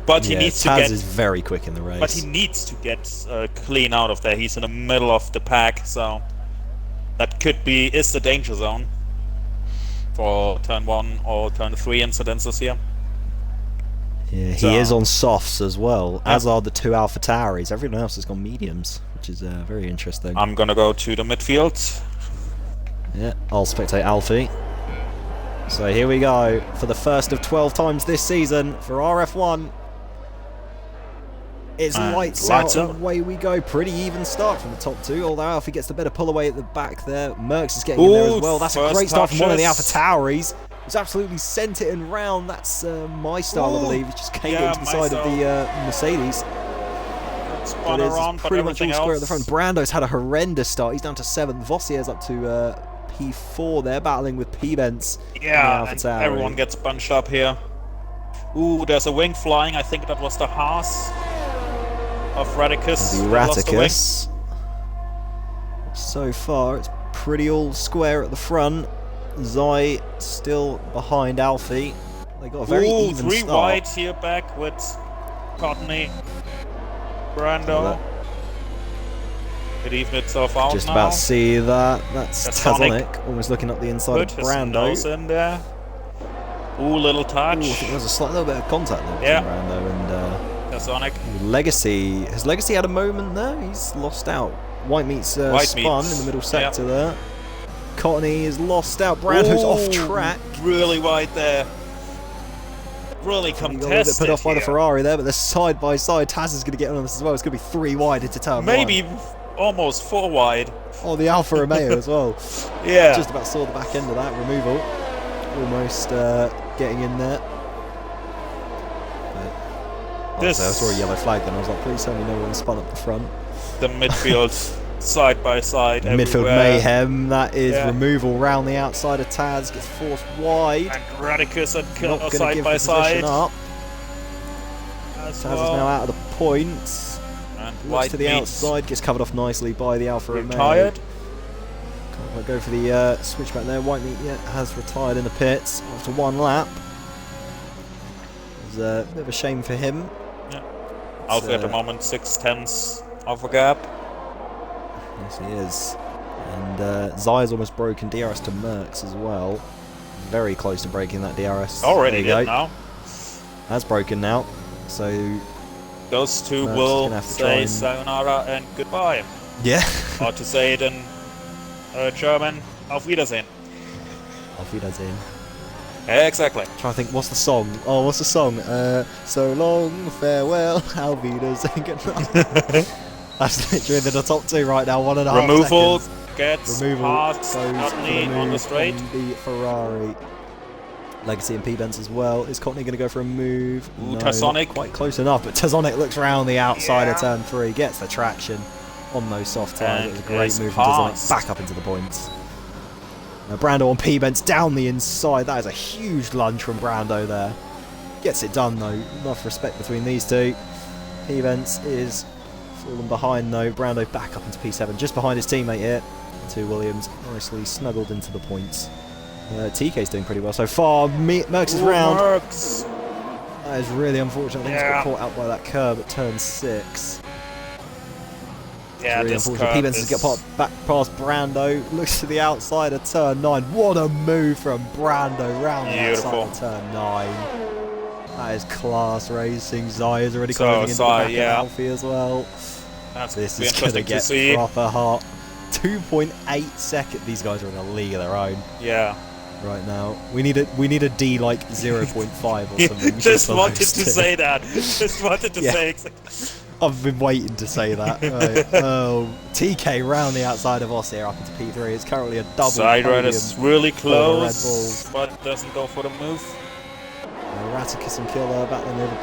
But he needs to Taz is very quick in the race. But he needs to get clean out of there. He's in the middle of the pack, so that is the danger zone for turn 1 or turn 3 incidences here. Yeah, he is on softs as well, as are the 2 Alpha Tauris. Everyone else has gone mediums, which is very interesting. I'm gonna go to the midfield. Yeah, I'll spectate Alfie. So here we go for the first of 12 times this season for RF1. It's lights out and away we go. Pretty even start from the top 2, although Alfie gets the better pull away at the back there. Merckx is getting in there as well. That's a great start from one of the Alpha Tauris. He's absolutely sent it in round. That's my style, I believe. He just can't get into the side of the Mercedes. Spun around, pretty much all square at the front. Brando's had a horrendous start. He's down to 7th. Vossier's up to P4 there, battling with P-Bents. Yeah, and everyone gets bunched up here. Ooh, there's a wing flying. I think that was the Haas of Radicus. The Radicus. So far, it's pretty all square at the front. Zai still behind Alfie. They got a very even start. 3 wide here back with Courtney, Brando. It evened itself out Just now. about to see that. That's Tazonic, almost looking up the inside of Brando. His nose in there. Ooh, little touch. Ooh, I think there was a little bit of contact there between Brando and Tazonic. Legacy. Has Legacy had a moment there? He's lost out. White meets spun in the middle sector there. Courtney is lost out. Brando's off track. Really wide there. Really contested. Put off by the Ferrari there, but they're side by side. Taz is going to get on this as well. It's going to be 3 wide into turn 1. Maybe almost 4 wide. Oh, the Alfa Romeo as well. Yeah. Just about saw the back end of that removal. Almost getting in there. I saw a yellow flag then. I was like, please tell me no one spun up the front. The midfield side by side. Midfield mayhem. That is removal round the outside of Taz. Gets forced wide. And Radicus and Kill Not side by side. Up. Taz is now out of the points. And looks to the outside. Gets covered off nicely by the Alfa Romeo. Retired. Can't go for the switchback there. White meat has retired in the pits after 1 lap. It was a bit of a shame for him. Yeah. Alfie at the moment 6/10 of a gap. Yes, he is. And Zaya's almost broken DRS to Merckx as well. Very close to breaking that DRS. Already did now. That's broken now. So those two Merckx will say sayonara and goodbye. Yeah. Or to say it in German, auf Wiedersehen. Auf Wiedersehen. Exactly. I'm trying to think, what's the song? Oh, what's the song? So long, farewell, auf Wiedersehen. That's literally in the top two right now, 1.5 Removal seconds. gets past Courtney on the straight. The Ferrari. Legacy and P-Benz as well. Is Courtney going to go for a move? Ooh, no, Tarzonic. Quite close enough, but Tarzonic looks round the outside of turn 3, gets the traction on those soft tyres. It was a great move from Tarzonic, back up into the points. Now Brando on P-Benz down the inside. That is a huge lunge from Brando there. Gets it done though. Enough respect between these two. P-Benz is falling behind though. Brando back up into P7, just behind his teammate here. The two Williams nicely snuggled into the points. TK's doing pretty well so far. Merckx is round. Merckx. That is really unfortunate. He's got caught out by that curb at turn 6. Yeah, really unfortunate. P-Benz has got back past Brando. Looks to the outside of turn 9. What a move from Brando round the outside of turn 9. That is class racing. Zaya's already coming into the back of Alfie as well. This is going to get proper hot. 2.8 seconds. These guys are in a league of their own. Yeah. Right now, we need a D like 0.5 or something. Just wanted to say that. Just wanted to say exactly. I've been waiting to say that. Right. Oh, TK round the outside of us here up into P3. It's currently a double. Sidered is really close, but doesn't go for the move. Raticus and Killer back then over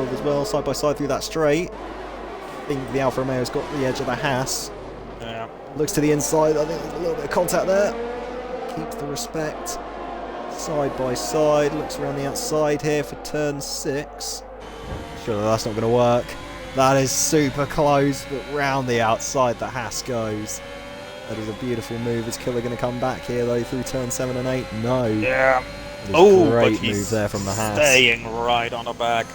P12 as well, side by side through that straight. I think the Alfa Romeo's got the edge of the Haas. Yeah. Looks to the inside. I think there's a little bit of contact there. Keeps the respect. Side by side. Looks around the outside here for turn 6. Surely that's not going to work. That is super close, but round the outside the Haas goes. That is a beautiful move. Is Killer going to come back here though through turn 7 and 8? No. Yeah. Oh, great move there from the Haas. Staying right on the back.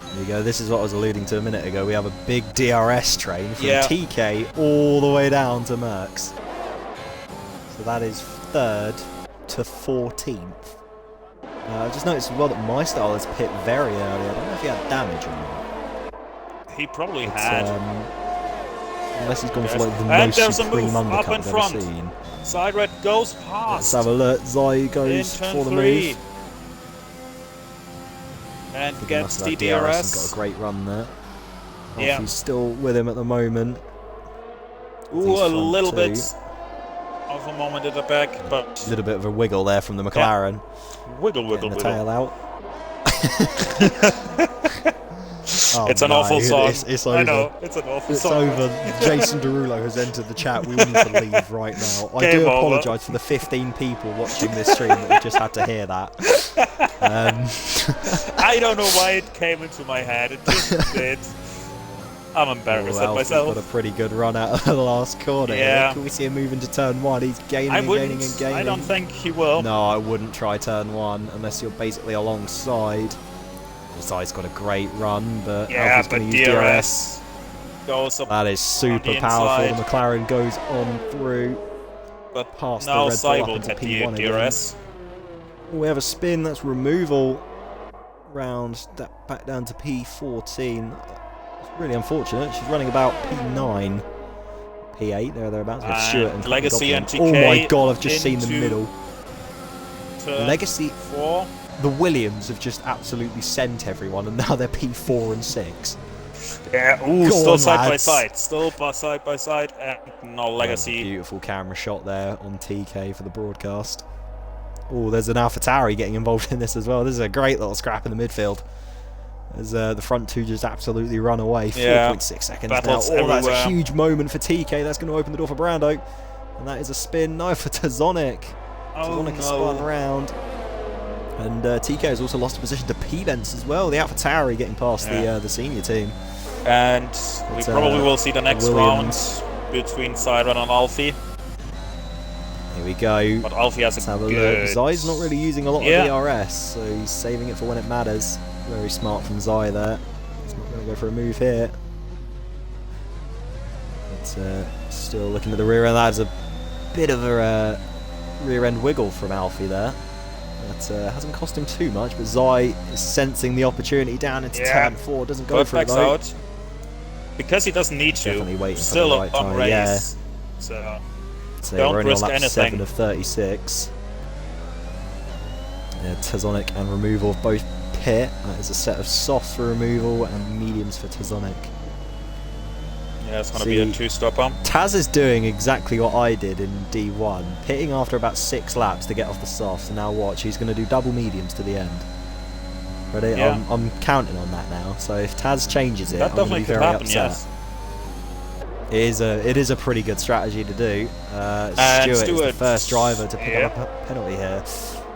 There you go. This is what I was alluding to a minute ago. We have a big DRS train from TK all the way down to Merckx. So that is 3rd to 14th. I just noticed as well that my style is pit very early. I don't know if he had damage or not. He probably had. Unless he's gone for like the most supreme undercut I've ever seen. Side red goes past. Let's have a look. Zai goes for the move. And gets the DRS. Got a great run there. He's still with him at the moment. Ooh, a little bit of a moment at the back, but a little bit of a wiggle there from the McLaren. Wiggle, wiggle, the tail out. It's an awful song. It's over. I know, it's an awful song. It's over. Jason Derulo has entered the chat. We need to leave right now. I do apologise for the 15 people watching this stream that have just had to hear that. I don't know why it came into my head. It just did. I'm embarrassed at myself. Got a pretty good run out of the last corner. Yeah. Can we see him move into turn 1? He's gaining and gaining and gaining. I don't think he will. No, I wouldn't try turn 1 unless you're basically alongside. Zai's got a great run, but Alfie's going to use DRS. Goes up. That is super powerful. The McLaren goes on through. But past now the Red Bull up into P1 DRS. We have a spin. That's removal. Round that back down to P14. It's really unfortunate. She's running about P9, P8 thereabouts. With Stewart and Legacy and TK. Oh my god! I've just seen the middle. Legacy 4. The Williams have just absolutely sent everyone, and now they're P4 and 6. Yeah, ooh, still side by side. Still side by side, and no Legacy. Beautiful camera shot there on TK for the broadcast. Oh, there's an AlphaTauri getting involved in this as well. This is a great little scrap in the midfield. As the front two just absolutely run away. 4.6 seconds now. Oh, that's a huge moment for TK. That's going to open the door for Brando. And that is a spin. No, for Tarzonic. Tarzonic has spun around. And TK has also lost a position to P-Benz as well. The AlphaTauri getting past the senior team. And we probably will see the next round between Siren and Alfie. Here we go. But Alfie has a good... Zai's not really using a lot of DRS, so he's saving it for when it matters. Very smart from Zai there. He's not going to go for a move here. But still looking at the rear end, that's a bit of a rear end wiggle from Alfie there. That hasn't cost him too much, but Zai is sensing the opportunity down into turn 4. Doesn't go for it though. Out. Because he doesn't need to. Definitely waiting Still for the right time. Race. Yeah. So Don't we're only risk on lap anything. 7 of 36. Yeah, Tazonic and removal of both pit. That is a set of softs for removal and mediums for Tazonic. Yeah, it's going to be a 2-stopper. Taz is doing exactly what I did in D1, pitting after about 6 laps to get off the softs, and now watch, he's going to do double mediums to the end. Ready? Yeah. I'm counting on that now, so if Taz changes it, that I'm going to be very upset. Yes. It is a pretty good strategy to do. Stewart is the first driver to pick up a penalty here.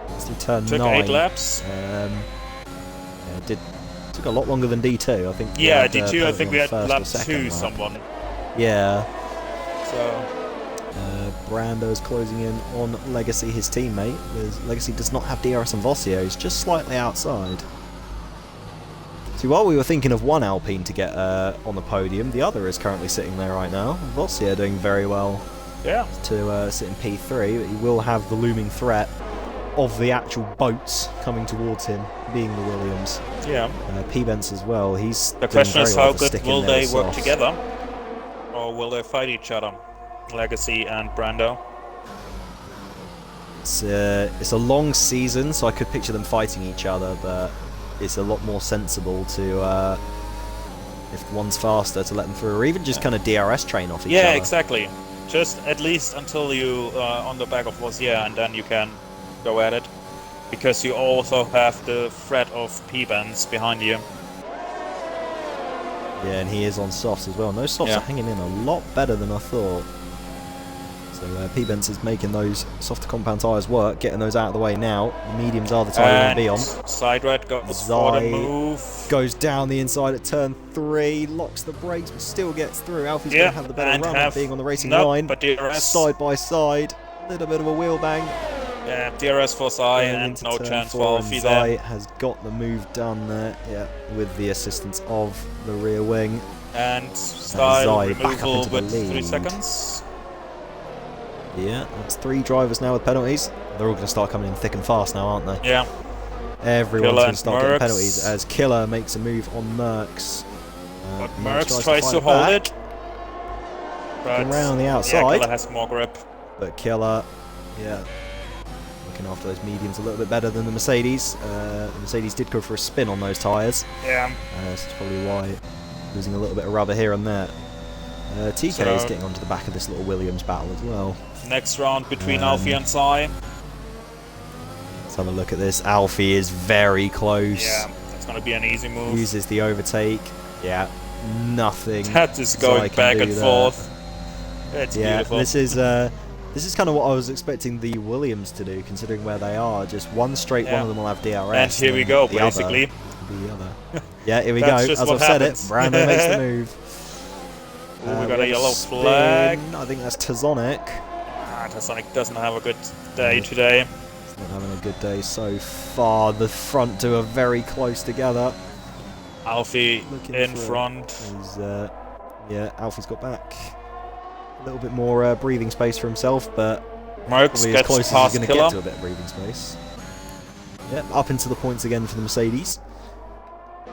Let's turn 9. 8 laps. Took a lot longer than D2, I think. Yeah, D2, I think we had lap 2 someone. Yeah. So Brando's closing in on Legacy, his teammate. Legacy does not have DRS and Vossio, he's just slightly outside. See, while we were thinking of one Alpine to get on the podium, the other is currently sitting there right now. Vossio doing very well to sit in P3, but he will have the looming threat of the actual boats coming towards him, being the Williams. Yeah. P-Bence as well. He's the question is, how good will they work soft. together, or will they fight each other, Legacy and Brando? It's a long season, so I could picture them fighting each other, but it's a lot more sensible to, if one's faster, to let them through, or even just kind of DRS train off each other. Yeah, exactly. Just at least until you on the back of Vossier, and then you can go at it, because you also have the threat of P-Bence behind you. Yeah, and he is on softs as well. And those softs are hanging in a lot better than I thought. So P-Bence is making those softer compound tyres work, getting those out of the way now. The mediums are the tyre you want to be on. Side red goes for the move. Goes down the inside at turn 3, locks the brakes, but still gets through. Alfie's going to have the better run of being on the racing line. But DRS. Side by side, a little bit of a wheel bang. Yeah, DRS for Zai and no chance for Alfie there. Zai has got the move done there, with the assistance of the rear wing. And style removal back with 3 seconds. Yeah, that's 3 drivers now with penalties. They're all going to start coming in thick and fast now, aren't they? Yeah. Everyone's going to start getting penalties as Killer makes a move on Merckx. But Merckx tries to hold it. But around the outside. Yeah, Killer has more grip. But Killer, looking after those mediums a little bit better than the Mercedes. The Mercedes did go for a spin on those tyres. Yeah. That's probably why losing a little bit of rubber here and there. TK is getting onto the back of this little Williams battle as well. Next round between Alfie and Zai. Let's have a look at this. Alfie is very close. Yeah, that's going to be an easy move. Uses the overtake. Yeah, nothing. That is going back and forth. It's beautiful. This is kind of what I was expecting the Williams to do, considering where they are. Just one straight, one of them will have DRS. And here we go, basically. The other. Yeah, here we go. As I've said it, Brando makes the move. We got a yellow flag. I think that's Tazonic. Tazonic doesn't have a good day today. He's not having a good day so far. The front two are very close together. Alfie in front. Alfie's got back. A little bit more breathing space for himself, but Merckx as close as he's going to Killer. get to a bit of breathing space. Up into the points again for the Mercedes.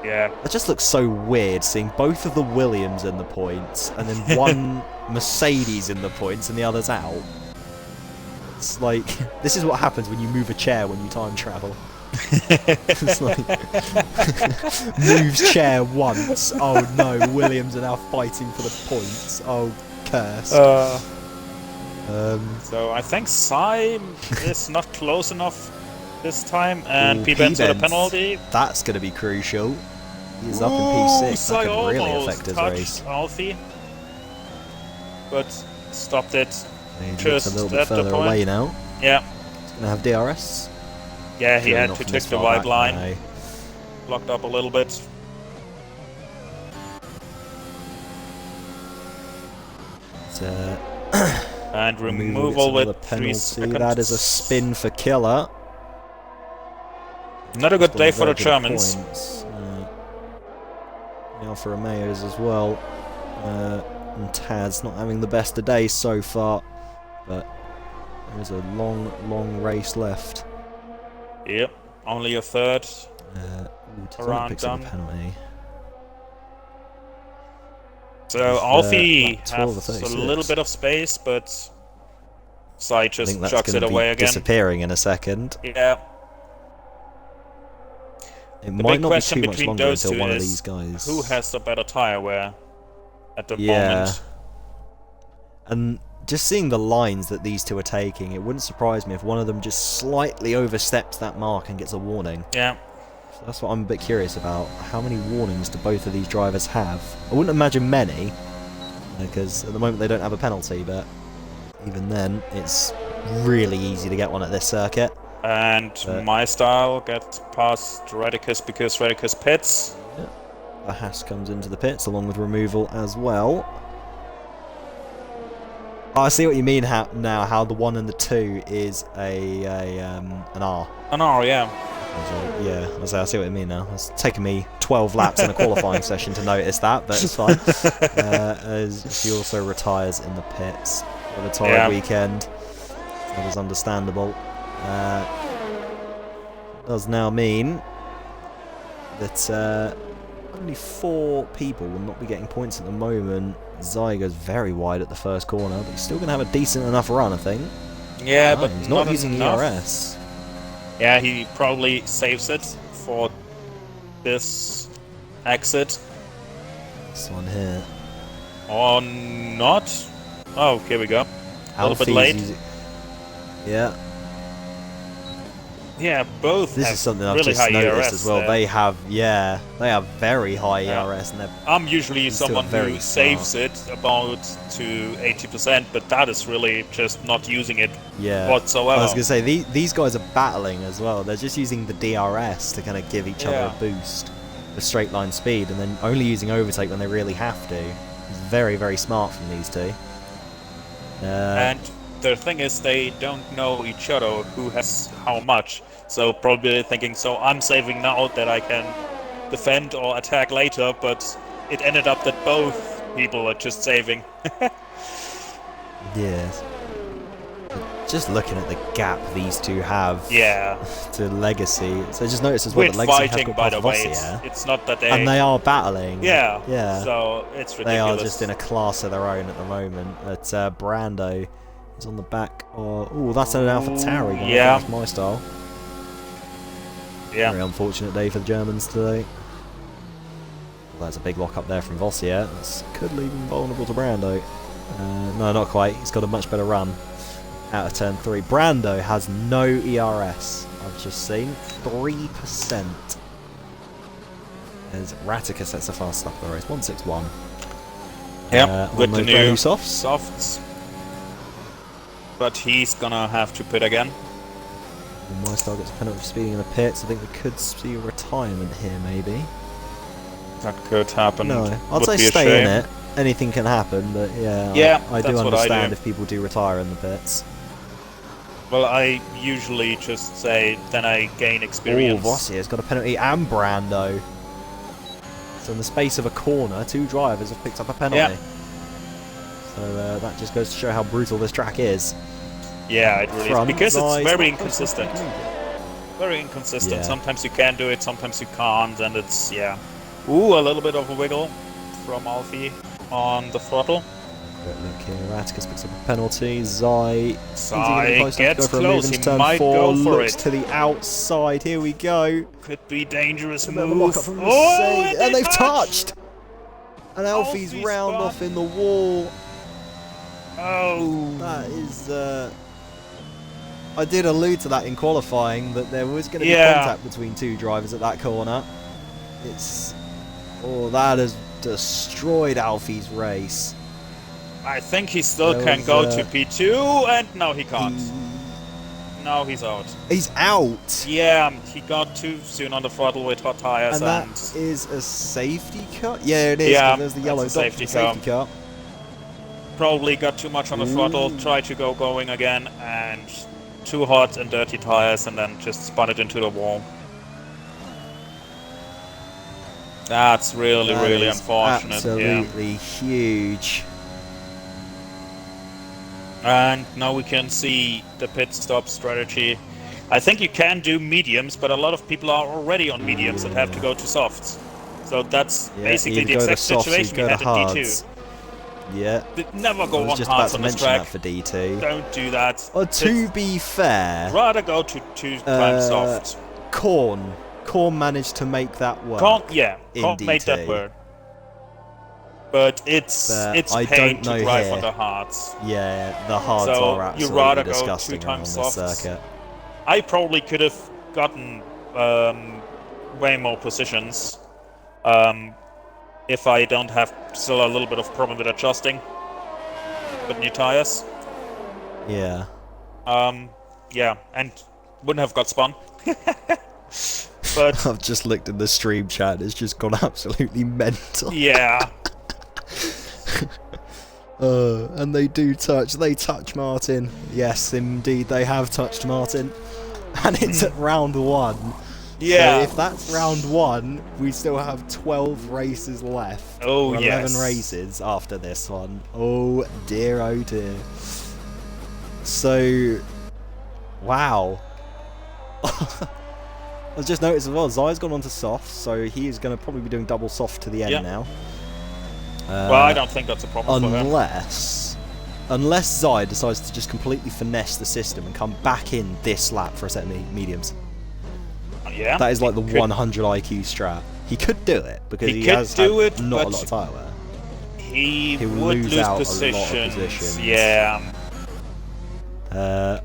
Yeah. It just looks so weird seeing both of the Williams in the points and then one Mercedes in the points and the other's out. It's like, this is what happens when you move a chair when you time travel. It's like, moves chair once. Oh no, Williams are now fighting for the points. Oh, curse. So I think Zai is not close enough this time, and P-Bence got a penalty. That's going to be crucial. He's up in P6. That could really affect his race. Alfie, but stopped it. Just a little bit further away now. Yeah. He's going to have DRS. Yeah, he had to take the wide line. No. Blocked up a little bit. And removal with 3 seconds. That is a spin for Killer. Not a good day for the Germans. Alfa Romeos as well. And Taz not having the best of days so far, but there's a long, long race left. Yep, only a third. Around picks up a penalty. So Alfie has a little bit of space, but Sai just chucks it away again. Disappearing in a second. Yeah. It might not be too much longer until one of these guys. Who has the better tire wear at the moment? And just seeing the lines that these two are taking, it wouldn't surprise me if one of them just slightly oversteps that mark and gets a warning. Yeah. So that's what I'm a bit curious about. How many warnings do both of these drivers have? I wouldn't imagine many, because at the moment they don't have a penalty, but even then, it's really easy to get one at this circuit. And my style gets past Redicus because Redicus pits. Yeah. The Haas comes into the pits along with removal as well. Oh, I see what you mean now, how the 1 and the 2 is an R. An R, yeah. Yeah, I see what you mean now. It's taken me 12 laps in a qualifying session to notice that, but it's fine. As she also retires in the pits for the tired weekend. That is understandable. Does now mean that only 4 people will not be getting points at the moment. Zai goes very wide at the first corner, but he's still going to have a decent enough run, I think. Yeah, but he's not using ERS. Yeah, he probably saves it for this exit. This one here. Or not. Oh, here we go. A little bit late. Yeah. Yeah, both this have is something I've really just noticed ERS as well. They have very high ERS, and I'm usually someone who saves it about to 80%, but that is really just not using it whatsoever. I was gonna say these guys are battling as well. They're just using the DRS to kind of give each other a boost, the straight line speed, and then only using overtake when they really have to. It's very, very smart from these two. And the thing is, they don't know each other who has how much. So probably thinking, so I'm saving now that I can defend or attack later, but it ended up that both people are just saving. Yes. Just looking at the gap these two have to Legacy. So just notice as well that Legacy fighting, have got by the way. Vossier, it's not that they... And they are battling. Yeah. Yeah. So it's ridiculous. They are just in a class of their own at the moment. But Brando is on the back. Oh, that's an AlphaTauri going against my style. Yeah. Very unfortunate day for the Germans today. Well, there's a big lock up there from Vossier. This could leave him vulnerable to Brando. No, not quite. He's got a much better run out of turn 3. Brando has no ERS. I've just seen 3%. As Ratica sets the fast lap of the race, 161. Yep, with the new softs. But he's gonna have to pit again. My style gets a penalty for speeding in the pits. I think we could see a retirement here, maybe. That could happen. No, I'd say stay in it. Anything can happen, but I do understand if people do retire in the pits. Well, I usually just say, then I gain experience. Oh, Vossier's got a penalty and Brando. So in the space of a corner, 2 drivers have picked up a penalty. Yeah. So that just goes to show how brutal this track is. Yeah, it really is. Because it's very inconsistent. Very inconsistent. Yeah. Sometimes you can do it, sometimes you can't, and it's, Ooh, a little bit of a wiggle from Alfie on the throttle. Quick look here, Raticus picks up a penalty. Zai gets close, he might go for it. To the outside, here we go. Could be dangerous move. And they've touched! And Alfie's round off in the wall. Oh, that is... I did allude to that in qualifying, that there was going to be contact between 2 drivers at that corner. That has destroyed Alfie's race. I think he still can go to P2, and no, he can't. No, he's out. He's out? Yeah, he got too soon on the throttle with hot tires. And that is a safety car? Yeah, it is. Yeah, there's the yellow safety car. Probably got too much on the throttle, tried to go going again, and too hot and dirty tires, and then just spun it into the wall. That's really unfortunate. Absolutely huge. And now we can see the pit stop strategy. I think you can do mediums, but a lot of people are already on mediums and have to go to softs. So that's basically the exact situation we had in D2. Yeah. Never go on hards on this track. For D2. Don't do that. To be fair, rather go to climb soft. Korn managed to make that work. Korn made that work. But it's pain to drive on the hards. Yeah, the hards are absolutely disgusting go 2 times around this circuit. I probably could have gotten way more positions if I don't have still a little bit of problem with adjusting with new tires. Yeah. Yeah, and wouldn't have got spun. But I've just looked at the stream chat, it's just gone absolutely mental. Yeah. And they touch Martin. Yes, indeed, they have touched Martin. And it's at round 1. Yeah. So if that's round 1, we still have 12 races left. Oh, 11 races after this one. Oh dear, oh dear. So, wow. I just noticed as well, Zai's gone on to soft, so he is going to probably be doing double soft to the end now. Well, I don't think that's a problem for him. Unless Zai decides to just completely finesse the system and come back in this lap for a set of mediums. Yeah. That is like the 100 IQ strat. He could do it because he has not a lot of tyre wear. He would lose out positions. A lot of positions. Yeah. I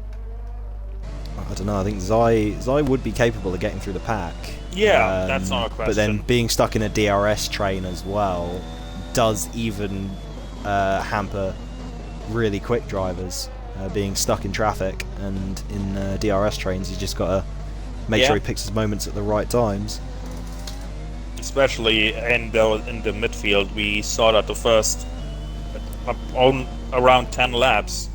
don't know. I think Zai would be capable of getting through the pack. Yeah, that's not a question. But then being stuck in a DRS train as well does even hamper really quick drivers. Being stuck in traffic and in DRS trains, he's just got to make sure he picks his moments at the right times. Especially in the midfield, we saw that the first around 10 laps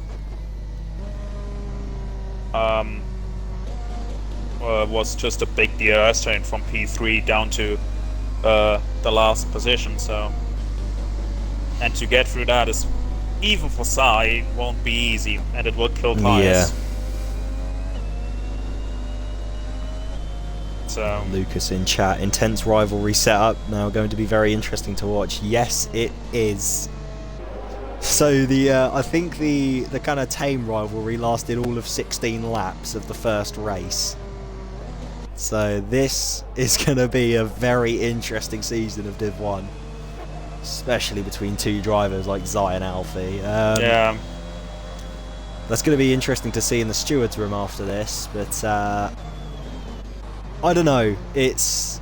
was just a big DRS train from P3 down to the last position. So, and to get through that is, even for Sai, won't be easy, and it will kill tires. Yeah. So. Lucas in chat, intense rivalry setup, now going to be very interesting to watch. Yes, it is. So I think the kind of tame rivalry lasted all of 16 laps of the first race. So this is going to be a very interesting season of Div 1. Especially between two drivers like Zai and Alfie. Yeah. That's going to be interesting to see in the stewards room after this, but I don't know. It's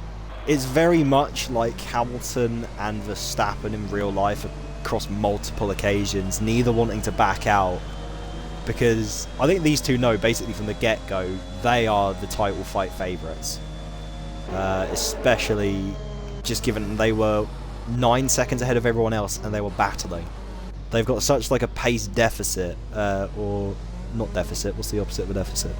very much like Hamilton and Verstappen in real life across multiple occasions, neither wanting to back out, because I think these two know basically from the get-go they are the title fight favourites. Especially just given they were 9 seconds ahead of everyone else and they were battling. They've got such like a pace deficit, or not deficit, what's the opposite of a deficit?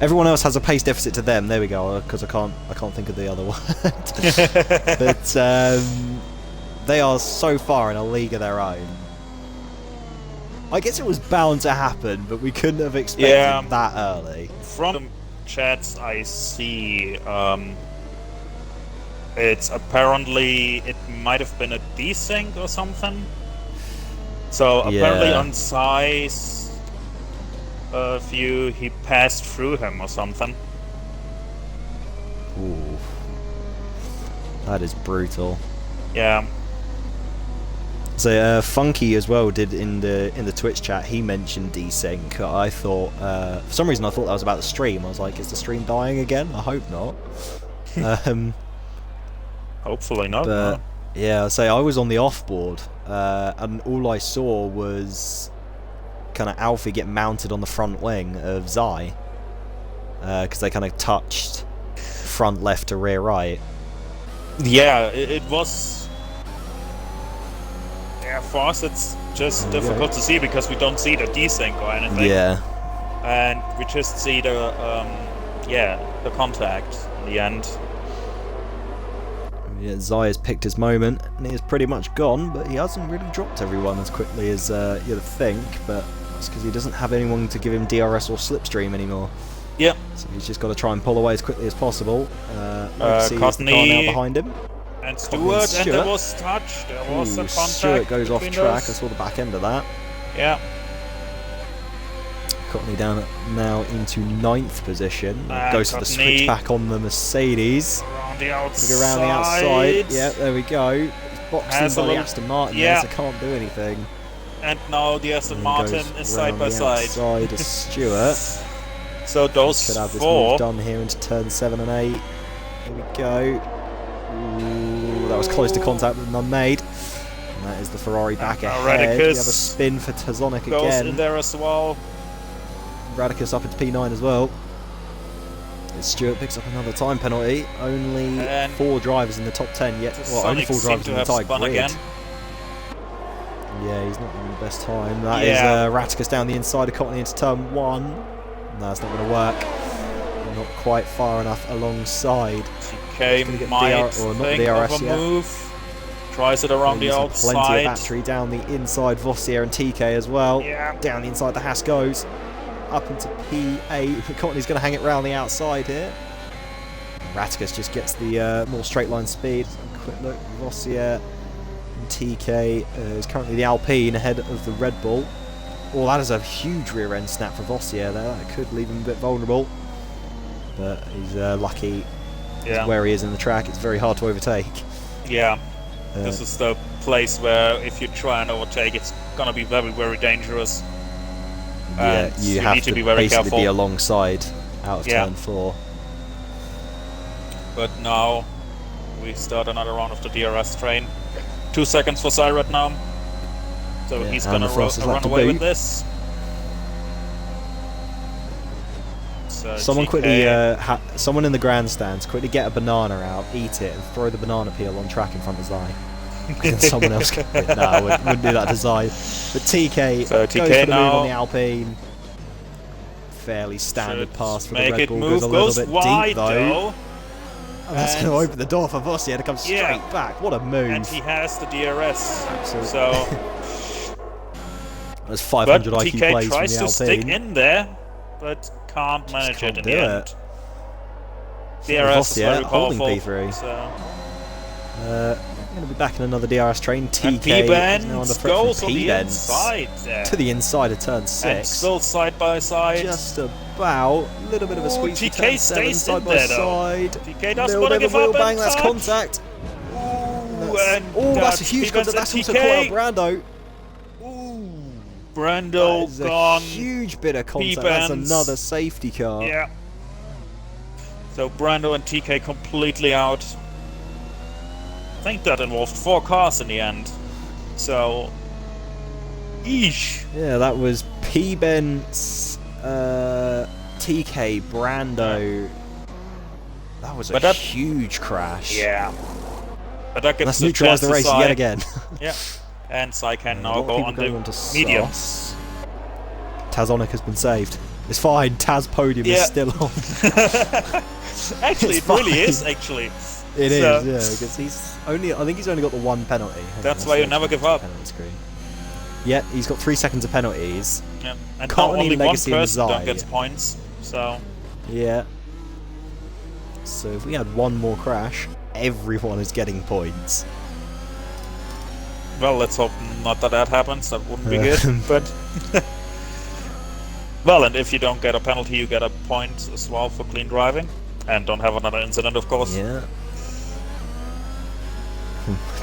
Everyone else has a pace deficit to them, there we go, because I can't think of the other word. But they are so far in a league of their own. I guess it was bound to happen, but we couldn't have expected that early. From the chats I see, it's apparently, it might have been a desync or something. So apparently on Sai's view, he passed through him or something. Ooh. That is brutal. Yeah. So Funky as well did in the Twitch chat. He mentioned desync. I thought for some reason I thought that was about the stream. I was like, is the stream dying again? I hope not. Hopefully not. But no. yeah, so I was on the offboard, and all I saw was kind of Alfie get mounted on the front wing of Zai, because they kind of touched front left to rear right. Yeah, it was. Yeah, for us it's just difficult to see because we don't see the desync or anything. Yeah. And we just see the contact in the end. Yeah, Zai has picked his moment, and he is pretty much gone, but he hasn't really dropped everyone as quickly as you'd think, but that's because he doesn't have anyone to give him DRS or slipstream anymore. Yep. So he's just got to try and pull away as quickly as possible. Legacy is the car now behind him. And Stewart, and there was touch, there was a contact. Stewart goes off track, those. I saw the back end of that. Yeah. Courtney down now into 9th position. Goes for the Courtney switch back on the Mercedes. Around the outside. Around the outside. Yeah, there we go. He's boxed in by the Aston Martin there, so can't do anything. And now the Aston Martin is side by side. Side is Stewart. So those could have this four move done here into turn 7 and 8. Here we go. Ooh, that was close to contact, but none made. And that is the Ferrari back ahead. We have a spin for Tazonik again. Goes in there as well. Radicus up into P9 as well. Stewart picks up another time penalty. Only 4 drivers in the top 10 yet. Well, only 4 drivers in the entire grid. Again. Yeah, he's not having the best time. That is Radicus down the inside of Courtney into turn 1. No, that's not going to work. Not quite far enough alongside. TK might think of a move. Tries it around the outside. Plenty of battery down the inside. Vossier and TK as well. Yeah. Down the inside the Haas goes. Up into P8. Courtney's going to hang it round the outside here. Radicus just gets the more straight line speed. Quick look. Vossier and TK is currently the Alpine ahead of the Red Bull. Oh, that is a huge rear end snap for Vossier there. That could leave him a bit vulnerable. But he's lucky where he is in the track. It's very hard to overtake. Yeah. This is the place where if you try and overtake, it's going to be very, very dangerous. Yeah, you have to be very basically be alongside out of turn 4. But now we start another round of the DRS train. 2 seconds for Syrat now. So he's going to run away with this. So someone quickly, someone in the grandstands, quickly get a banana out, eat it, and throw the banana peel on track in front of Zai. Then someone else can do it. No, I wouldn't do that to Zai. But TK, goes for the move on the Alpine. Fairly standard pass for the Red Bull. Goes a little bit deep though. And that's going to open the door for Vossier to come straight back. What a move. And he has the DRS. Absolutely. So there's 500 IQ TK plays from tries the to Alpine. stick in there, but can't manage it in the end. DRS is very holding powerful. P3. So. Going to be back in another DRS train. TK is now under threat goes from on the inside there. To the inside of turn 6. And still side by side. Just about. A little bit of a squeeze. TK stays side in by there side. TK doesn't want to give up. Bang, that's contact. That's a huge contact. That's also caught out Brando. Brando gone. A huge bit of contact. That's another safety car. Yeah. So Brando and TK completely out. I think that involved 4 cars in the end. So, eesh. Yeah, that was P-Bent's, TK, Brando. That was a huge crash. Yeah. But that gives Let's neutralise the race yet again. Yeah. And Sai can now go on the mediums. Tazonik has been saved. It's fine. Taz podium is still on. Actually, it really is. Actually. It is, yeah, because he's only. I think he's only got the 1 penalty. That's why you never give up. Yeah, he's got 3 seconds of penalties. Yeah, and now only one person gets points. So. Yeah. So if we had one more crash, everyone is getting points. Well, let's hope not that happens. That wouldn't be good. But. Well, and if you don't get a penalty, you get a point as well for clean driving, and don't have another incident, of course. Yeah.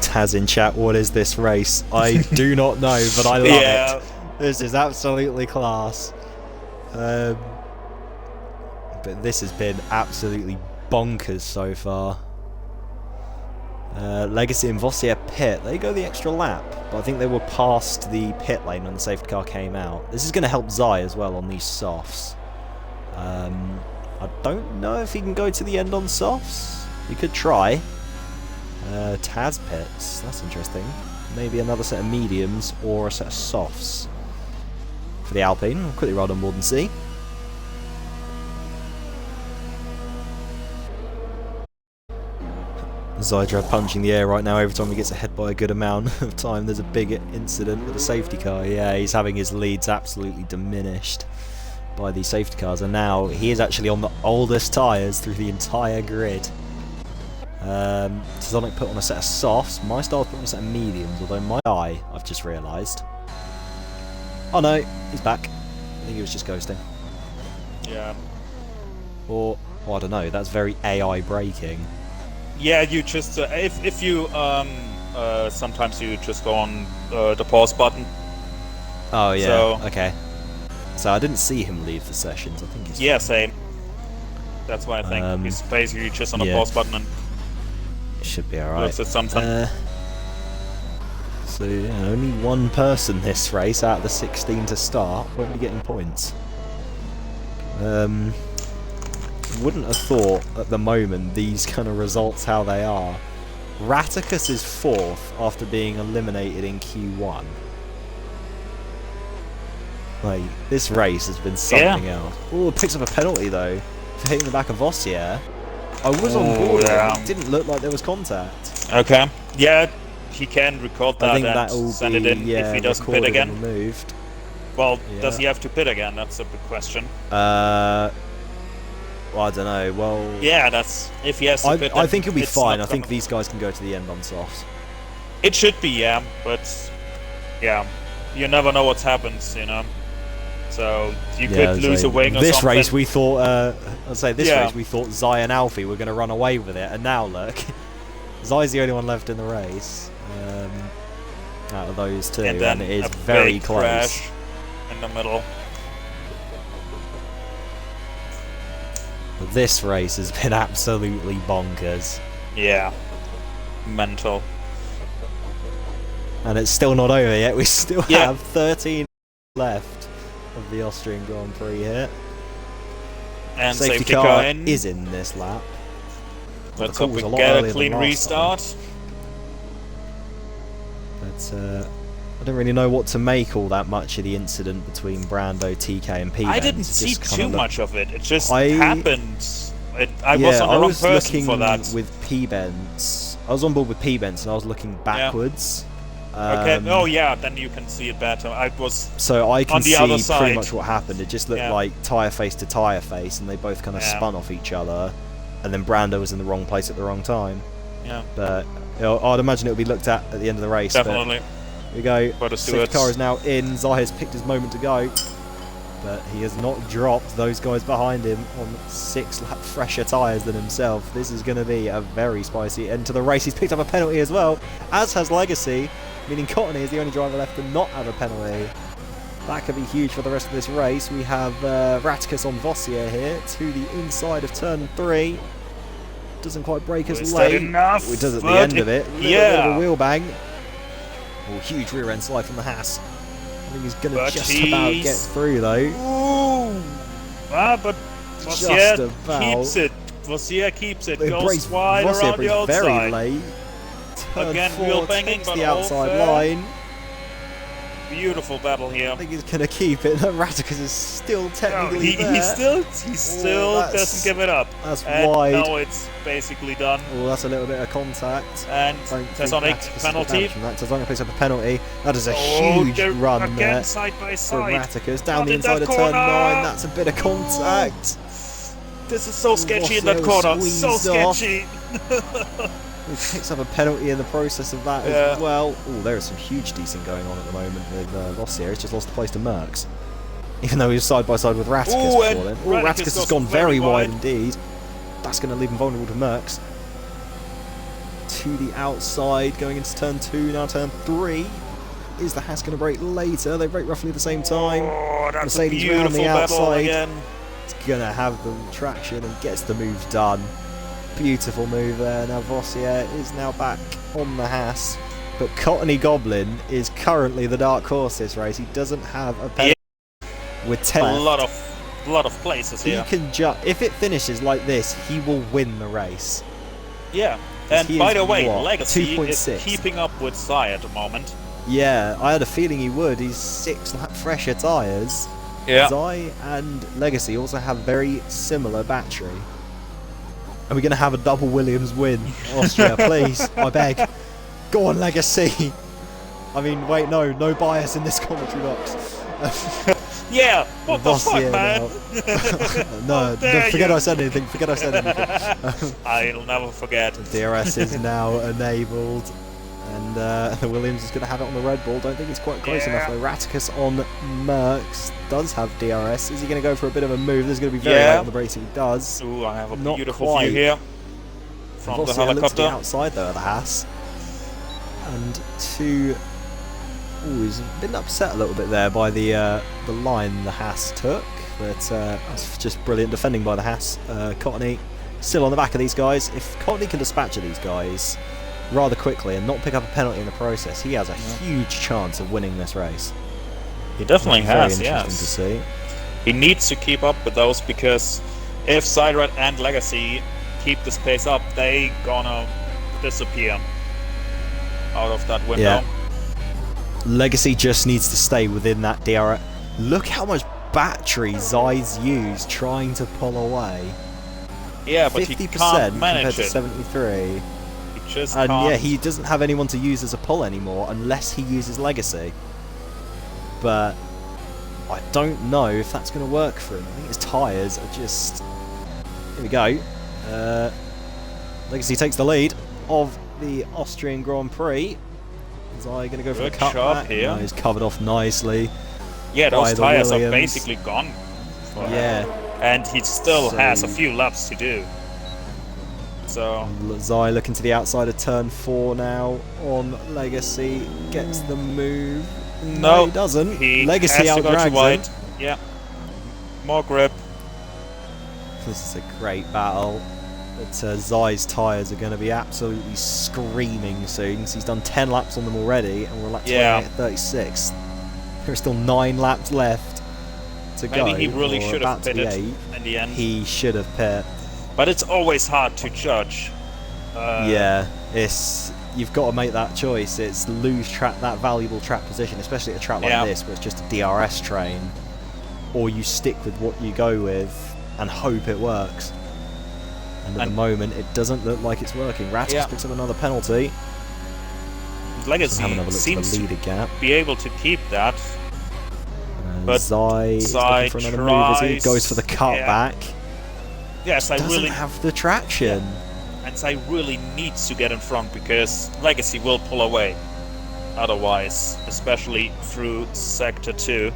Taz in chat, what is this race? I do not know, but I love it. This is absolutely class. But this has been absolutely bonkers so far. Legacy and Vossier pit. They go the extra lap, but I think they were past the pit lane when the safety car came out. This is going to help Zai as well on these softs. I don't know if he can go to the end on softs. He could try. Taz pits, that's interesting. Maybe another set of mediums or a set of softs for the Alpine. I'll quickly ride on board and see. Zydra punching the air right now. Every time he gets ahead by a good amount of time, there's a big incident with a safety car. Yeah, he's having his leads absolutely diminished by these safety cars, and now he is actually on the oldest tyres through the entire grid. Sonic put on a set of softs. My style's put on a set of mediums, although my eye, I've just realised. Oh no, he's back. I think he was just ghosting. Yeah. Or, oh, I don't know, that's very AI braking. Yeah, you just if you sometimes you just go on the pause button. Oh yeah. So, okay. So I didn't see him leave the sessions. I think he's yeah, same. That's why I think he's basically just on a pause button and should be alright. looks at something. So yeah, only one person this race out of the 16 to start won't be getting points. Wouldn't have thought at the moment these kind of results how they are. Raticus is 4th after being eliminated in Q1. Like, this race has been something else. Oh, it picks up a penalty though for hitting the back of Vossier. I was on board. It didn't look like there was contact. Okay. Yeah, he can record that and that'll send it in if he doesn't pit again. Removed. Well, does he have to pit again? That's a big question. Well, I don't know. Well, yeah, that's if he has to pit. I think he'll be fine. I think these guys can go to the end on softs. It should be, yeah, but yeah, you never know what happens, you know. So you could lose a wing or something. This race we thought, race we thought Zai and Alfie were going to run away with it, and now look, Zai's the only one left in the race out of those two, and it is very close. Crash in the middle. This race has been absolutely bonkers. Yeah, mental. And it's still not over yet. We still have 13 left of the Austrian Grand Prix here. And safety car is in this lap. Let's hope we can get a clean restart. But I don't really know what to make all that much of the incident between Brando, TK and P. I didn't see too much of it. It just happened. I was on the wrong person for that. With P-Bents. I was on board with P-Bents and I was looking backwards. Okay. Oh yeah, then you can see it better. I was so I can on the see other side. pretty much what happened. It just looked like tyre face to tyre face, and they both kind of spun off each other. And then Brando was in the wrong place at the wrong time. Yeah. But I'd imagine it would be looked at the end of the race. Definitely. Here we go. Safety car is now in. Zai has picked his moment to go, but he has not dropped those guys behind him on 6 lap fresher tyres than himself. This is going to be a very spicy end to the race. He's picked up a penalty as well, as has Legacy, meaning Cottony is the only driver left to not have a penalty. That could be huge for the rest of this race. We have Raticus on Vossier here to the inside of turn 3. Doesn't quite break us late. Enough? It does at the end of it. Bit of a wheel bang. Oh, huge rear end slide from the Haas. I think he's going to just about get through though. Ooh! But Vossier keeps it. Vossier keeps it. Goes wide around the outside. Very late. Turn again, 4 wheel banging, takes but the outside line. Beautiful battle here. I think he's going to keep it. Raticus is still technically there. He still doesn't give it up. That's wide. Now it's basically done. Oh, that's a little bit of contact. And Tesonic penalty. Tesonic picks up a penalty. That is a huge run there side by side. from Raticus. Down the inside of turn 9. That's a bit of contact. This is so sketchy in that corner. So sketchy. He picks up a penalty in the process of that as well. Oh, there is some huge decent going on at the moment with Vossier. He's just lost the place to Merckx. Even though he was side by side with Raticus before then. Oh, Raticus has gone very wide indeed. That's going to leave him vulnerable to Merckx. To the outside, going into turn 2, now turn 3. Is the Haas going to brake later? They brake roughly at the same time. Oh, that's Mercedes a beautiful round the outside. Again. It's going to have the traction and gets the move done. Beautiful move there. Now Vossier is now back on the Haas, but Cottony Goblin is currently the dark horse this race. He doesn't have a penalty with 10 left. A lot of places here. He can if it finishes like this, he will win the race. Yeah, and by the way, Legacy is keeping up with Zai at the moment. Yeah, I had a feeling he would. He's 6 lap fresher tyres. Yeah. Zai and Legacy also have very similar battery. Are we going to have a double Williams win? Austria, please, I beg. Go on, Legacy. I mean, wait, no bias in this commentary box. Yeah, what the fuck, man? No, forget I said anything. Forget I said anything. I'll never forget. The DRS is now enabled, and the Williams is going to have it on the Red Bull. Don't think it's quite close enough though. Raticus on Merckx does have DRS. Is he going to go for a bit of a move? There's going to be very late on the brakes if he does. Ooh, I have a Not beautiful quite. view here from the helicopter. Looks to be outside though of the Haas, and two. Ooh, he's been upset a little bit there by the line the Haas took, but that's just brilliant defending by the Haas. Cottony still on the back of these guys. If Cottony can dispatch of these guys rather quickly and not pick up a penalty in the process, he has a huge chance of winning this race. He definitely has, very interesting to see. He needs to keep up with those, because if Sidered and Legacy keep this pace up, they gonna disappear out of that window. Yeah. Legacy just needs to stay within that DRS. Look how much battery Zai's used trying to pull away. Yeah, but 50% he can't manage compared to 73. He just and can't. Yeah, he doesn't have anyone to use as a pull anymore unless he uses Legacy. But I don't know if that's going to work for him. I think his tyres are just... Here we go. Legacy takes the lead of the Austrian Grand Prix. Zai going to go for the cutback. No, he's covered off nicely. Yeah, those tyres are basically gone. Yeah. And he still has a few laps to do. So Zai looking to the outside of turn 4 now on Legacy. Gets the move. No, he doesn't. Legacy outdrags him. Yeah. More grip. This is a great battle. But Zai's tyres are going to be absolutely screaming soon. So he's done 10 laps on them already, and we're like 36. There's still 9 laps left to go. Maybe he really should have pitted in the end. He should have pit. But it's always hard to judge. Yeah, you've got to make that choice. It's lose that valuable track position, especially at a track like this where it's just a DRS train, or you stick with what you go with and hope it works. And at the moment, it doesn't look like it's working. Raticus picks up another penalty. Legacy seems to be able to keep that. But Zai is looking for another move as he goes for the cutback. Yes, I really have the traction. And Zai really needs to get in front, because Legacy will pull away otherwise, especially through Sector 2.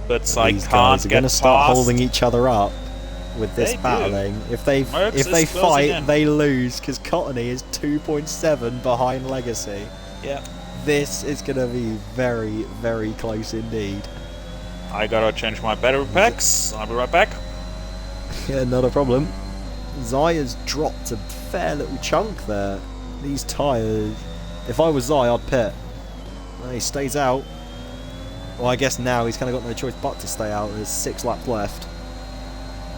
But Zai can't get going to start holding each other up with this battling. If they fight, they lose, because Cottony is 2.7 behind Legacy. Yeah. This is going to be very, very close indeed. I gotta change my battery packs. I'll be right back. Yeah, not a problem. Zai has dropped a fair little chunk there. These tyres... If I was Zai, I'd pit. He stays out. Well, I guess now he's kind of got no choice but to stay out. There's 6 laps left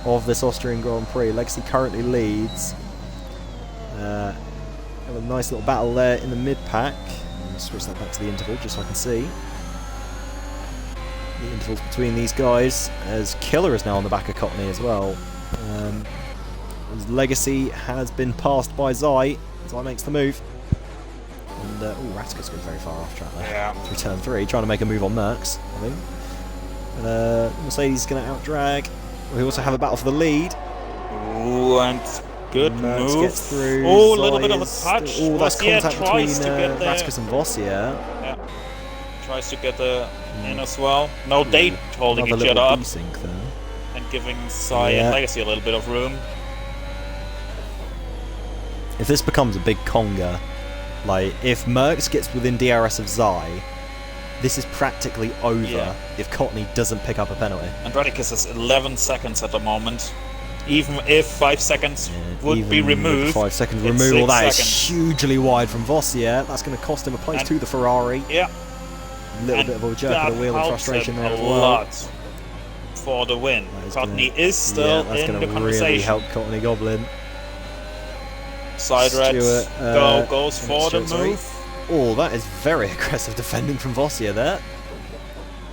of this Austrian Grand Prix. Legacy currently leads. Have a nice little battle there in the mid-pack. Switch that back to the interval just so I can see the intervals between these guys, as Killer is now on the back of Cottony as well. As Legacy has been passed by Zai. Zai makes the move. And, Raticus goes very far off track there. Through turn 3, trying to make a move on Merckx, I think. Mercedes is going to outdrag. We also have a battle for the lead. Ooh, and good Merckx move. Gets through. Oh, a little bit of a touch. Oh, that's contact between Raticus and Vossier. Yeah. Tries to get the in as well. No, they holding each other up and giving Zai and Legacy a little bit of room. If this becomes a big conga, like if Merckx gets within DRS of Zai, this is practically over if Cottony doesn't pick up a penalty. And Raticus is 11 seconds at the moment. Even if 5 seconds would be removed. 5 seconds removal, that is hugely wide from Vossier. That's going to cost him a place to the Ferrari. Yeah. A little bit of a jerk of the wheel and frustration there as well. Lot for the win. Cottony is still in the conversation. Really help Cottony Goblin. Side Reds goes for the move. Oh, that is very aggressive defending from Vossier there.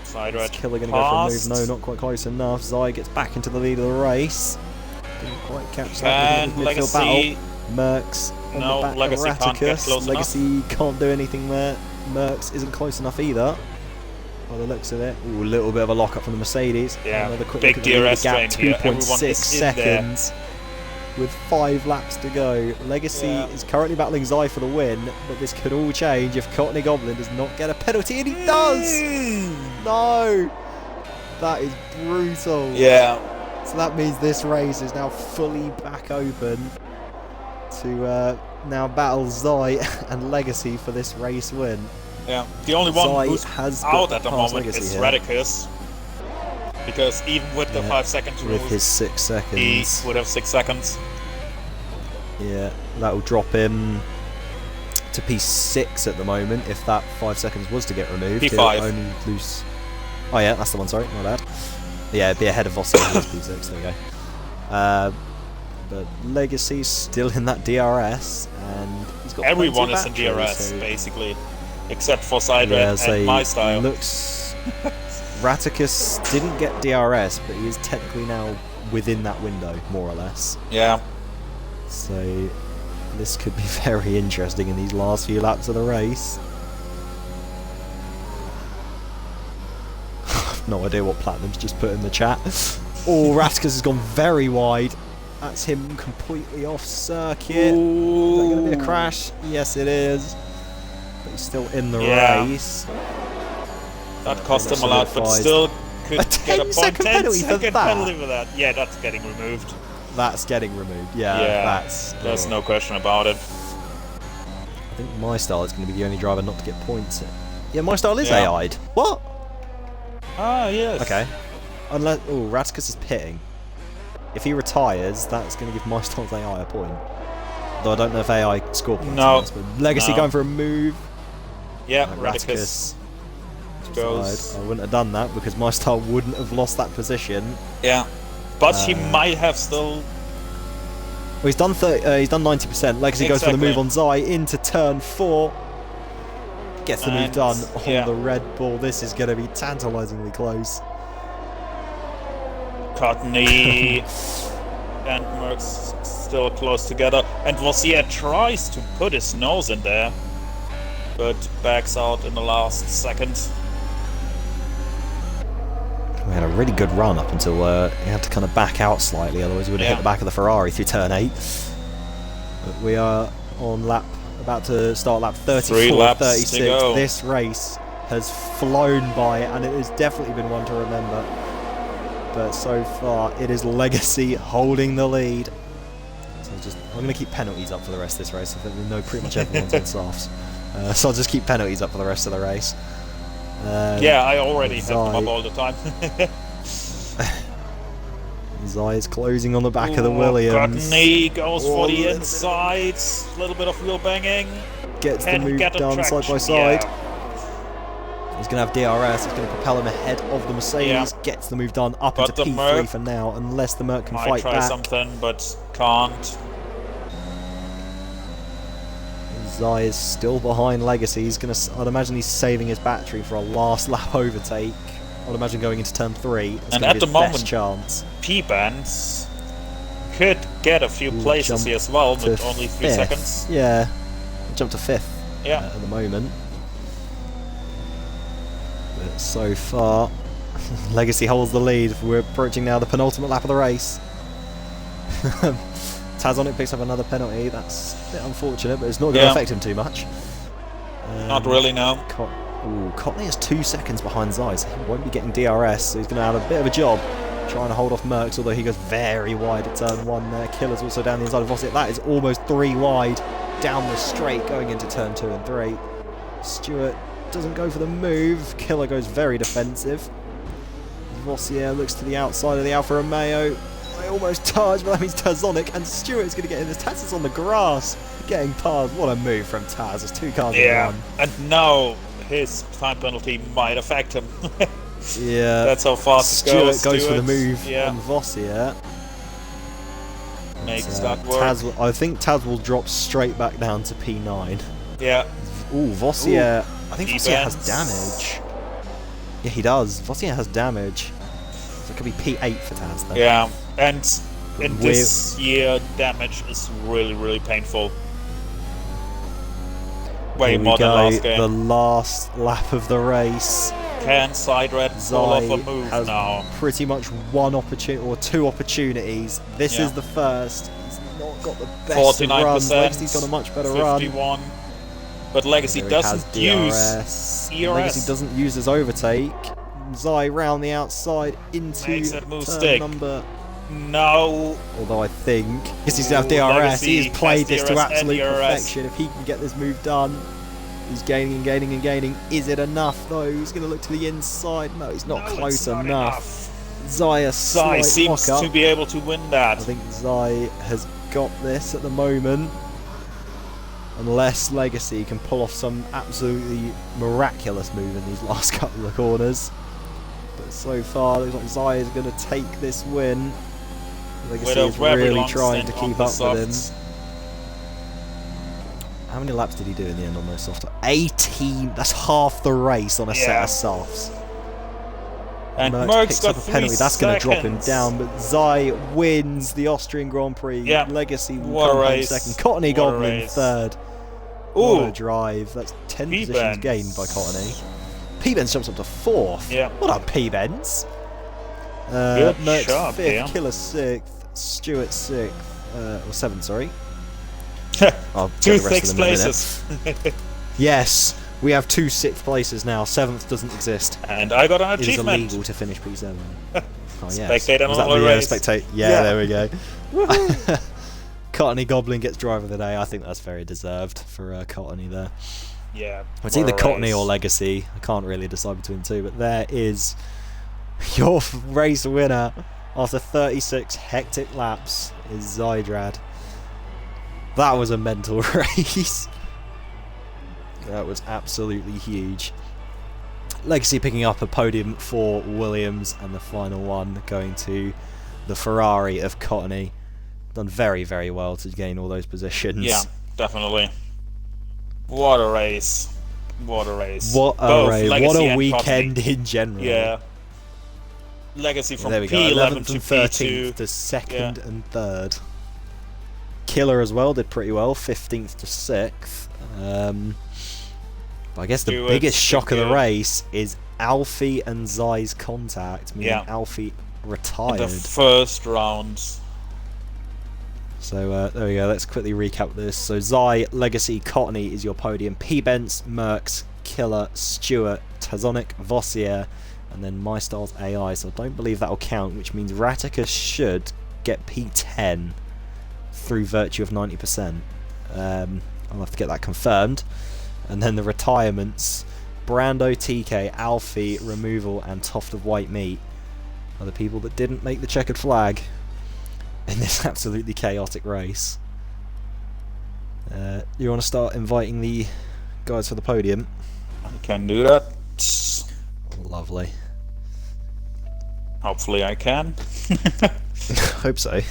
Side Red Killer going to go for a move. No, not quite close enough. Zai gets back into the lead of the race. Didn't quite catch that. And Midfield Legacy. battle. Mercs on No, the back Legacy of can't get Raticus. close Legacy can't do anything there. Mercs isn't close enough either. By the looks of it. Ooh, a little bit of a lock-up from the Mercedes. Yeah, another quick big look at the DRS gap, train here. Everyone 2.6 is in there. seconds. With 5 laps to go. Legacy is currently battling Zai for the win, but this could all change if Courtney Goblin does not get a penalty, and he does! No! That is brutal. Yeah. So that means this race is now fully back open to now battle Zai and Legacy for this race win. Yeah. The only one Zai who's has out at the moment Legacy is here. Radicus. Because even with the 5 seconds rule, with his 6 seconds, he would have 6 seconds. Yeah, that will drop him to P6 at the moment if that 5 seconds was to get removed. P5. He'll only lose. Oh yeah, that's the one. Sorry, my bad. Yeah, it'd be ahead of Vossi on P6. There we go. But Legacy's still in that DRS, and he's got Everyone is in battery, DRS so basically, except for Sidred yeah, and my style. Looks. Raticus didn't get DRS, but he is technically now within that window, more or less. Yeah. So this could be very interesting in these last few laps of the race. I've no idea what Platinum's just put in the chat. Oh, Raticus has gone very wide. That's him completely off circuit. Ooh. Is that going to be a crash? Yes, it is. But he's still in the race. That cost him a lot, but still could get a 10-second penalty for that. penalty for that. Yeah, that's getting removed. That's getting removed. Yeah, there's no question about it. I think My Style is going to be the only driver not to get points. Yeah, My Style is Yeah. AI'd. What? Ah, yes. Okay. Unless Raticus is pitting. If he retires, that's going to give My Style's AI a point. Though I don't know if AI score points. No. On this, but Legacy going for a move. Yeah, Raticus goes. I wouldn't have done that because My Style wouldn't have lost that position. Yeah, but he might have still. Well, he's done 90%. Legacy goes for the move on Zai into turn 4. Gets the move done on the Red Bull. This is going to be tantalisingly close. Courtney and Merckx still close together, and Vossier tries to put his nose in there, but backs out in the last second. We had a really good run up until he had to kind of back out slightly, otherwise we would have hit the back of the Ferrari through turn 8. But we are on about to start lap 34, 36. This race has flown by, and it has definitely been one to remember. But so far, it is Legacy holding the lead. So I'm going to keep penalties up for the rest of this race. I think we know pretty much everyone's on softs. So I'll just keep penalties up for the rest of the race. Yeah, I already have them up all the time. Zai is closing on the back of the Williams. Courtney goes for the inside. A little bit of wheel banging. Gets the move done side by side. Yeah. He's going to have DRS. It's going to propel him ahead of the Mercedes. Gets the move done up into P3 for now, unless the Merc can fight back. Might try something, but can't. Zai is still behind Legacy. He's going to. I'd imagine he's saving his battery for a last lap overtake. I'd imagine going into turn 3. And at the moment, chance. P-Bands could get a few places here as well, with only 3 seconds. Yeah, jump to 5th. Yeah, at the moment. But so far, Legacy holds the lead. We're approaching now the penultimate lap of the race. Tazonic picks up another penalty. That's a bit unfortunate, but it's not going to affect him too much. Not really, no. Courtney is 2 seconds behind Zai, so he won't be getting DRS, so he's going to have a bit of a job trying to hold off Merckx, although he goes very wide at turn 1 there. Killer's also down the inside of Vossier. That is almost 3 wide down the straight going into turn 2 and 3. Stewart doesn't go for the move. Killer goes very defensive. Vossier looks to the outside of the Alfa Romeo. They almost touch, but that means Tazonic, and Stewart's going to get in this. Taz is on the grass, getting past. What a move from Taz. There's 2 cars in one. And now his time penalty might affect him. Yeah. That's how fast it goes. Stewart goes for the move on Vossier. Makes that work. I think Taz will drop straight back down to P9. Yeah. Ooh, Vossier. I think Vossier has damage. Yeah, he does. Vossier has damage. So it could be P8 for Taz then. Yeah, and in this year, damage is really, really painful. Way more than last game. The last lap of the race. Can Side Red pull off a move has now? Pretty much one opportunity or two opportunities. This is the first. He's not got the best 49%, runs. Legacy's got a much better 51. Run. But Legacy doesn't use ERS. Legacy doesn't use his overtake. Zai round the outside into turn number. No. Although I think because he's going to have DRS, he has played this to absolute perfection. If he can get this move done, he's gaining and gaining and gaining. Is it enough though? He's going to look to the inside. No, he's not close enough. Zai seems to be able to win that. I think Zai has got this at the moment. Unless Legacy can pull off some absolutely miraculous move in these last couple of corners. But so far, looks like Zai is going to take this win. Legacy is really trying to keep up with him. How many laps did he do in the end on those softs? 18! That's half the race on a set of softs. And Merck's got up a penalty. That's going to drop him down, but Zai wins the Austrian Grand Prix. Legacy will come home second. Cottony Goblin third. What a drive. That's 10 positions gained by Cottony. P-Benz jumps up to fourth. What up, P-Benz? Merck's fifth, Killer sixth, Stewart sixth, or seventh, sorry. I'll get the rest of them in a minute. Yes, we have 2 sixth places now. Seventh doesn't exist. And I got an achievement. It is illegal to finish P7. Oh yes. Spectate on the race. Spectate? Yeah, there we go. Cottony Goblin gets driver of the day. I think that's very deserved for Cottony there. Yeah. It's either Cottony or Legacy. I can't really decide between the two, but there is your race winner after 36 hectic laps is Zydrad. That was a mental race. That was absolutely huge. Legacy picking up a podium for Williams, and the final one going to the Ferrari of Cottony. Done very, very well to gain all those positions. Yeah, definitely. What a race. What a race. What a race. What a weekend in general. Yeah. Legacy from P11 P11 to and 13th P2 to second and third. Killer as well did pretty well, 15th to 6th. But I guess the biggest shock of the race is Alfie and Zai's contact, meaning Alfie retired. In the first round. So there we go, let's quickly recap this. So Zai, Legacy, Cottony is your podium. P-Benz, Merckx, Killer, Stewart, Tazonic, Vossier, and then My Styles AI. So I don't believe that'll count, which means Ratica should get P10 through virtue of 90%. I'll have to get that confirmed. And then the retirements, Brando, TK, Alfie, Removal, and Toft of White Meat are the people that didn't make the checkered flag in this absolutely chaotic race. You want to start inviting the guys for the podium? I can do that. Lovely. Hopefully I can. Hope so.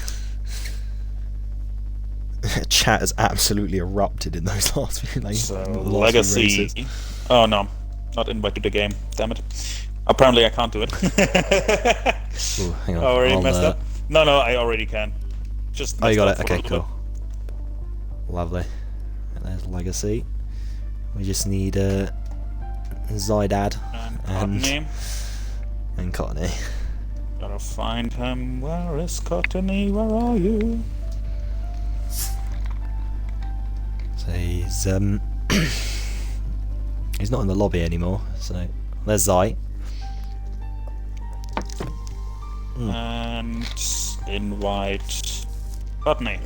Chat has absolutely erupted in those last few Legacy. Oh no, not invite to the game. Damn it. Apparently I can't do it. Ooh, hang on. I already messed up. No, I already can. Just you got it. Okay, cool. Lovely. And there's Legacy. We just need Zydad and Cottony. Gotta find him. Where is Cottony? Where are you? So he's he's not in the lobby anymore. So there's Zai. And invite Cottony.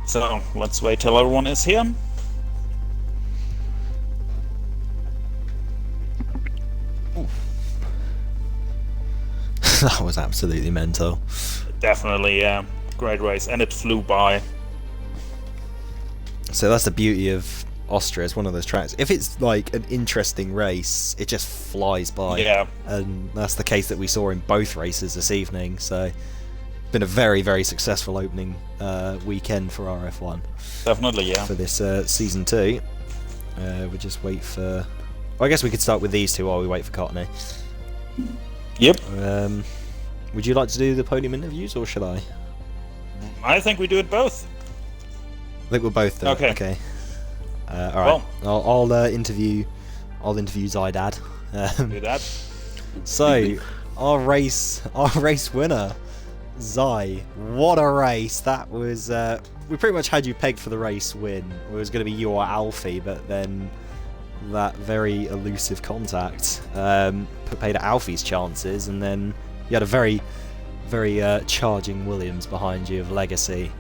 So let's wait till everyone is here. That was absolutely mental. Definitely, yeah. Great race, and it flew by. So that's the beauty of Austria. It's one of those tracks. If it's like an interesting race, it just flies by. Yeah. And that's the case that we saw in both races this evening. So, been a very, very successful opening weekend for RF1. Definitely, yeah. For this season 2. We'll just wait for... Well, I guess we could start with these two while we wait for Cottony. Yep. Would you like to do the podium interviews, or should I? I think we do it both. I think we'll both do it. Okay. All right. Well, I'll interview Zydad. Do that. So, our race winner, Zai. What a race that was! We pretty much had you pegged for the race win. It was going to be you or Alfie, but then that very elusive contact paid at Alfie's chances, and then you had a very charging Williams behind you of Legacy,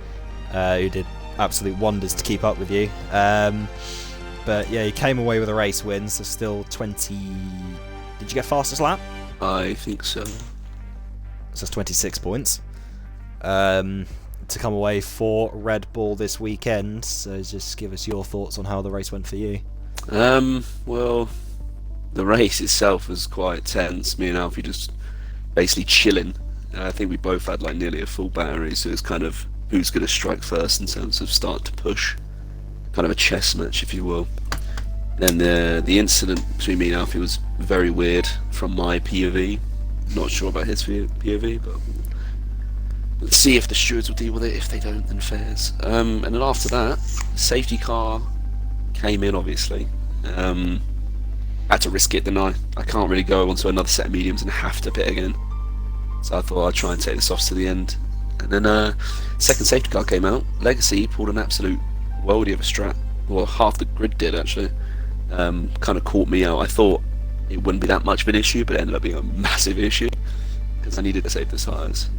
who did absolute wonders to keep up with you. But yeah, you came away with a race win, so still 20... Did you get fastest lap? I think so. So that's 26 points. To come away for Red Bull this weekend, so just give us your thoughts on how the race went for you. Well, the race itself was quite tense. Me and Alfie just basically chilling. I think we both had like nearly a full battery, so it's kind of who's going to strike first in terms of start to push. Kind of a chess match, if you will. Then the incident between me and Alfie was very weird from my POV. Not sure about his POV, but let's see if the stewards will deal with it. If they don't, then fairs. And then after that, the safety car came in, obviously. Had to risk it, didn't I? I can't really go onto another set of mediums and have to pit again. So I thought I'd try and take this off to the end. And then second safety car came out. Legacy pulled an absolute worldie of a strat. Well, half the grid did, actually. Kind of caught me out. I thought it wouldn't be that much of an issue, but it ended up being a massive issue because I needed to save the tyres.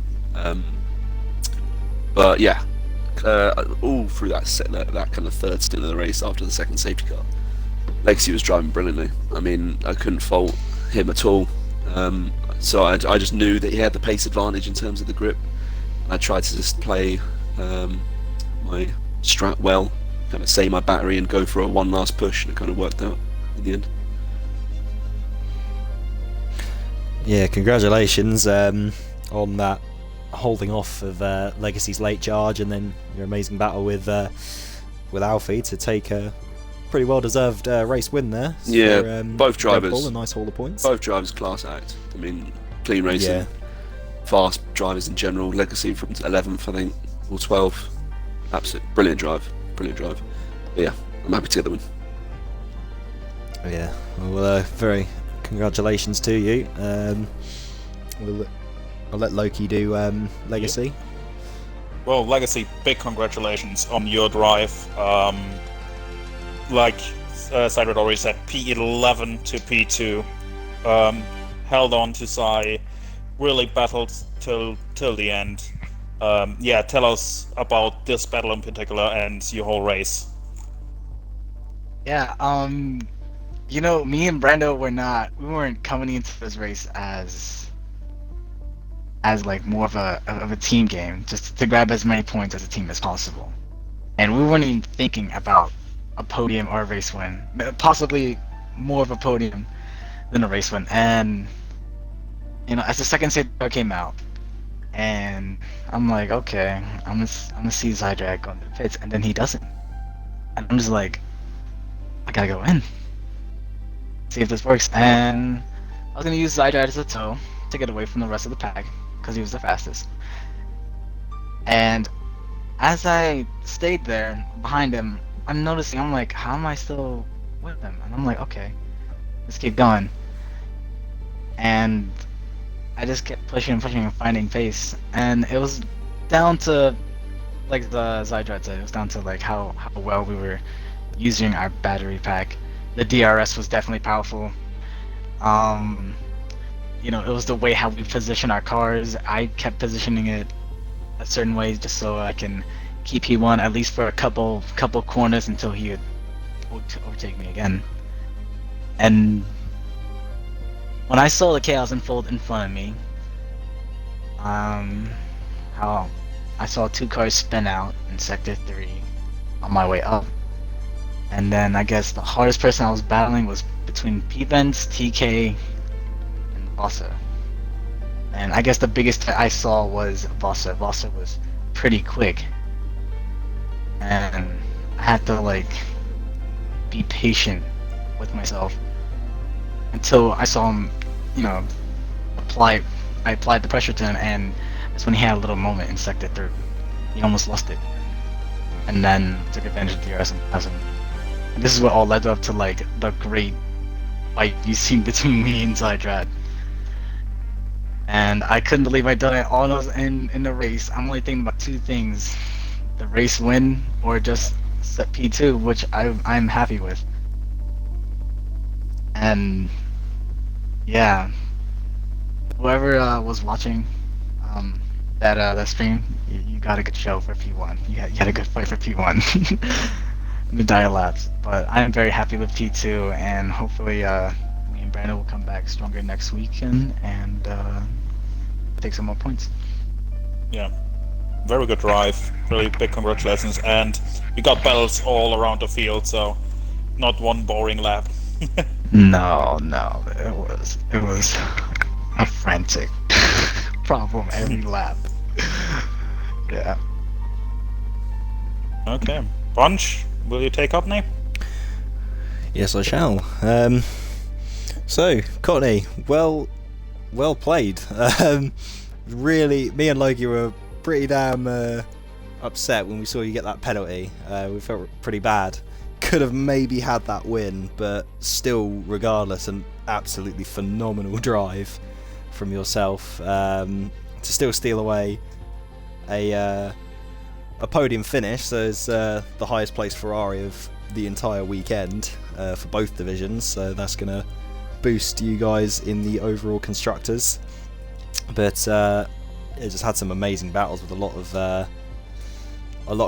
But yeah, all through that kind of third stint of the race after the second safety car, Legacy was driving brilliantly. I mean, I couldn't fault him at all. So I just knew that he had the pace advantage in terms of the grip. I tried to just play my strat well, kind of save my battery and go for a one last push, and it kind of worked out in the end. Yeah, congratulations on that holding off of Legacy's late charge, and then your amazing battle with Alfie to take a pretty well-deserved race win there. Yeah, for, both drivers. Bull, a nice haul of points. Both drivers class act. I mean, clean racing. Yeah. Fast drivers in general. Legacy from 11th, I think, or 12th. Absolute brilliant drive. But yeah, I'm happy to get the win. Yeah, well, very congratulations to you. I'll let Loki do Legacy. Well, Legacy, big congratulations on your drive. Like Cydred already said, P11 to P2. Held on to Sai, really battled till the end. Yeah, tell us about this battle in particular and your whole race. Yeah, you know, me and Brando we weren't coming into this race as like more of a team game, just to grab as many points as a team as possible. And we weren't even thinking about a podium or a race win, possibly more of a podium than a race win. And you know, as the second safety car came out, and I'm like, okay, I'm gonna see Zydrag go into the pits, and then he doesn't, and I'm just like, I gotta go in, see if this works. And I was gonna use Zydrag as a tow to get away from the rest of the pack because he was the fastest. And as I stayed there behind him, I'm noticing, I'm like, how am I still with him? And I'm like, okay, let's keep going. And I just kept pushing and finding pace, and it was down to, like the Zydrat said, it was down to like how well we were using our battery pack. The DRS was definitely powerful. You know, it was the way how we position our cars. I kept positioning it a certain way just so I can keep P1 at least for a couple corners until he would overtake me again. And when I saw the chaos unfold in front of me, how I saw two cars spin out in Sector 3 on my way up. And then I guess the hardest person I was battling was between P-Vents, TK, and Vossa. And I guess the biggest I saw was Vossa. Vossa was pretty quick. And I had to like be patient with myself until I saw him, you know, I applied the pressure to him, and that's when he had a little moment in Sector 3. he almost lost it, and then took advantage of the DRS and passed him. And this is what all led up to like the great fight you seen between me and Zydrad. And I couldn't believe I'd done it all in the race. I'm only thinking about two things: the race win or just set P2, which I'm happy with. And yeah, whoever was watching that stream, you got a good show for P1. You had a good fight for P1. The dial-ups. But I am very happy with P2, and hopefully me and Brandon will come back stronger next weekend and take some more points. Yeah, very good drive. Really big congratulations, and we got battles all around the field, so not one boring lap. No, it was a frantic problem every lap. Yeah. Okay, Bunch, will you take up now? Yes, I shall. So, Courtney, well played. Really, me and Logie were pretty damn upset when we saw you get that penalty. We felt pretty bad. Could have maybe had that win, but still, regardless, an absolutely phenomenal drive from yourself to still steal away a podium finish. So it's the highest placed Ferrari of the entire weekend for both divisions. So that's going to boost you guys in the overall constructors. But it just had some amazing battles with a lot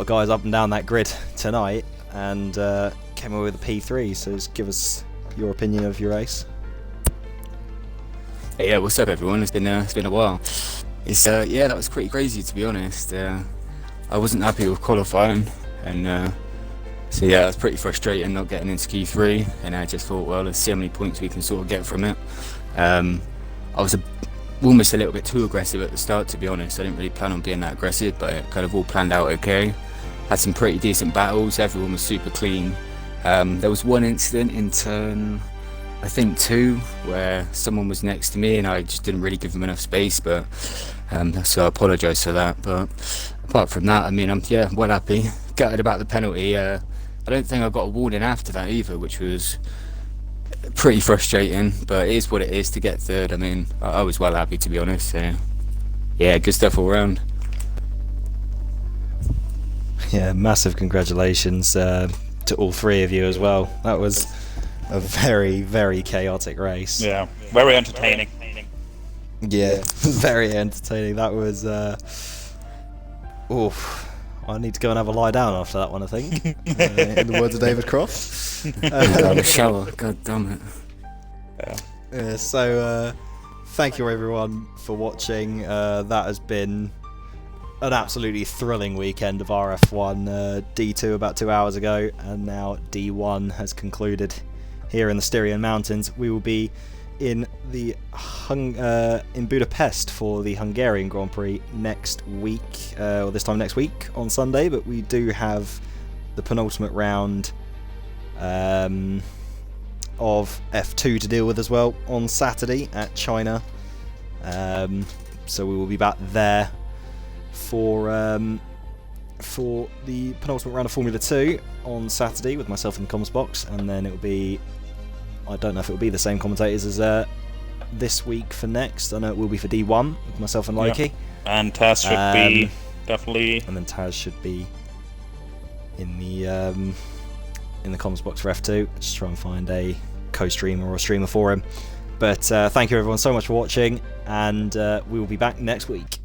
of guys up and down that grid tonight, and came away with a P3. So just give us your opinion of your race. Hey, yeah, what's up, everyone? It's been a while. It's yeah, that was pretty crazy, to be honest. I wasn't happy with qualifying, and so yeah, it was pretty frustrating not getting into Q3. And I just thought, well, let's see how many points we can sort of get from it. I was almost a little bit too aggressive at the start, to be honest. I didn't really plan on being that aggressive, but it kind of all planned out okay. Had some pretty decent battles. Everyone was super clean. There was one incident in turn, I think 2, where someone was next to me and I just didn't really give them enough space, but so I apologise for that. But apart from that, I mean, I'm well happy. Gutted about the penalty. I don't think I got a warning after that either, which was pretty frustrating, but it is what it is to get third. I mean, I was well happy, to be honest. So yeah, good stuff all round. Yeah, massive congratulations to all three of you as well. That was a very, very chaotic race. Yeah, very entertaining. Yeah, very entertaining. That was I need to go and have a lie down after that one, I think. In the words of David Croft. The shower, god damn it. So thank you everyone for watching. That has been an absolutely thrilling weekend of RF1. D2 about 2 hours ago, and now D1 has concluded here in the Styrian Mountains. We will be in the in Budapest for the Hungarian Grand Prix next week, or this time next week on Sunday. But we do have the penultimate round of F2 to deal with as well on Saturday at China. So we will be back there for the penultimate round of Formula 2 on Saturday with myself in the comms box, and then it will be, I don't know if it will be the same commentators as this week for next. I know it will be for D1 with myself and Loki. Yep. And Taz should be definitely. And then Taz should be in the comms box for F2. Just try and find a co-streamer or a streamer for him. But thank you everyone so much for watching, and we will be back next week.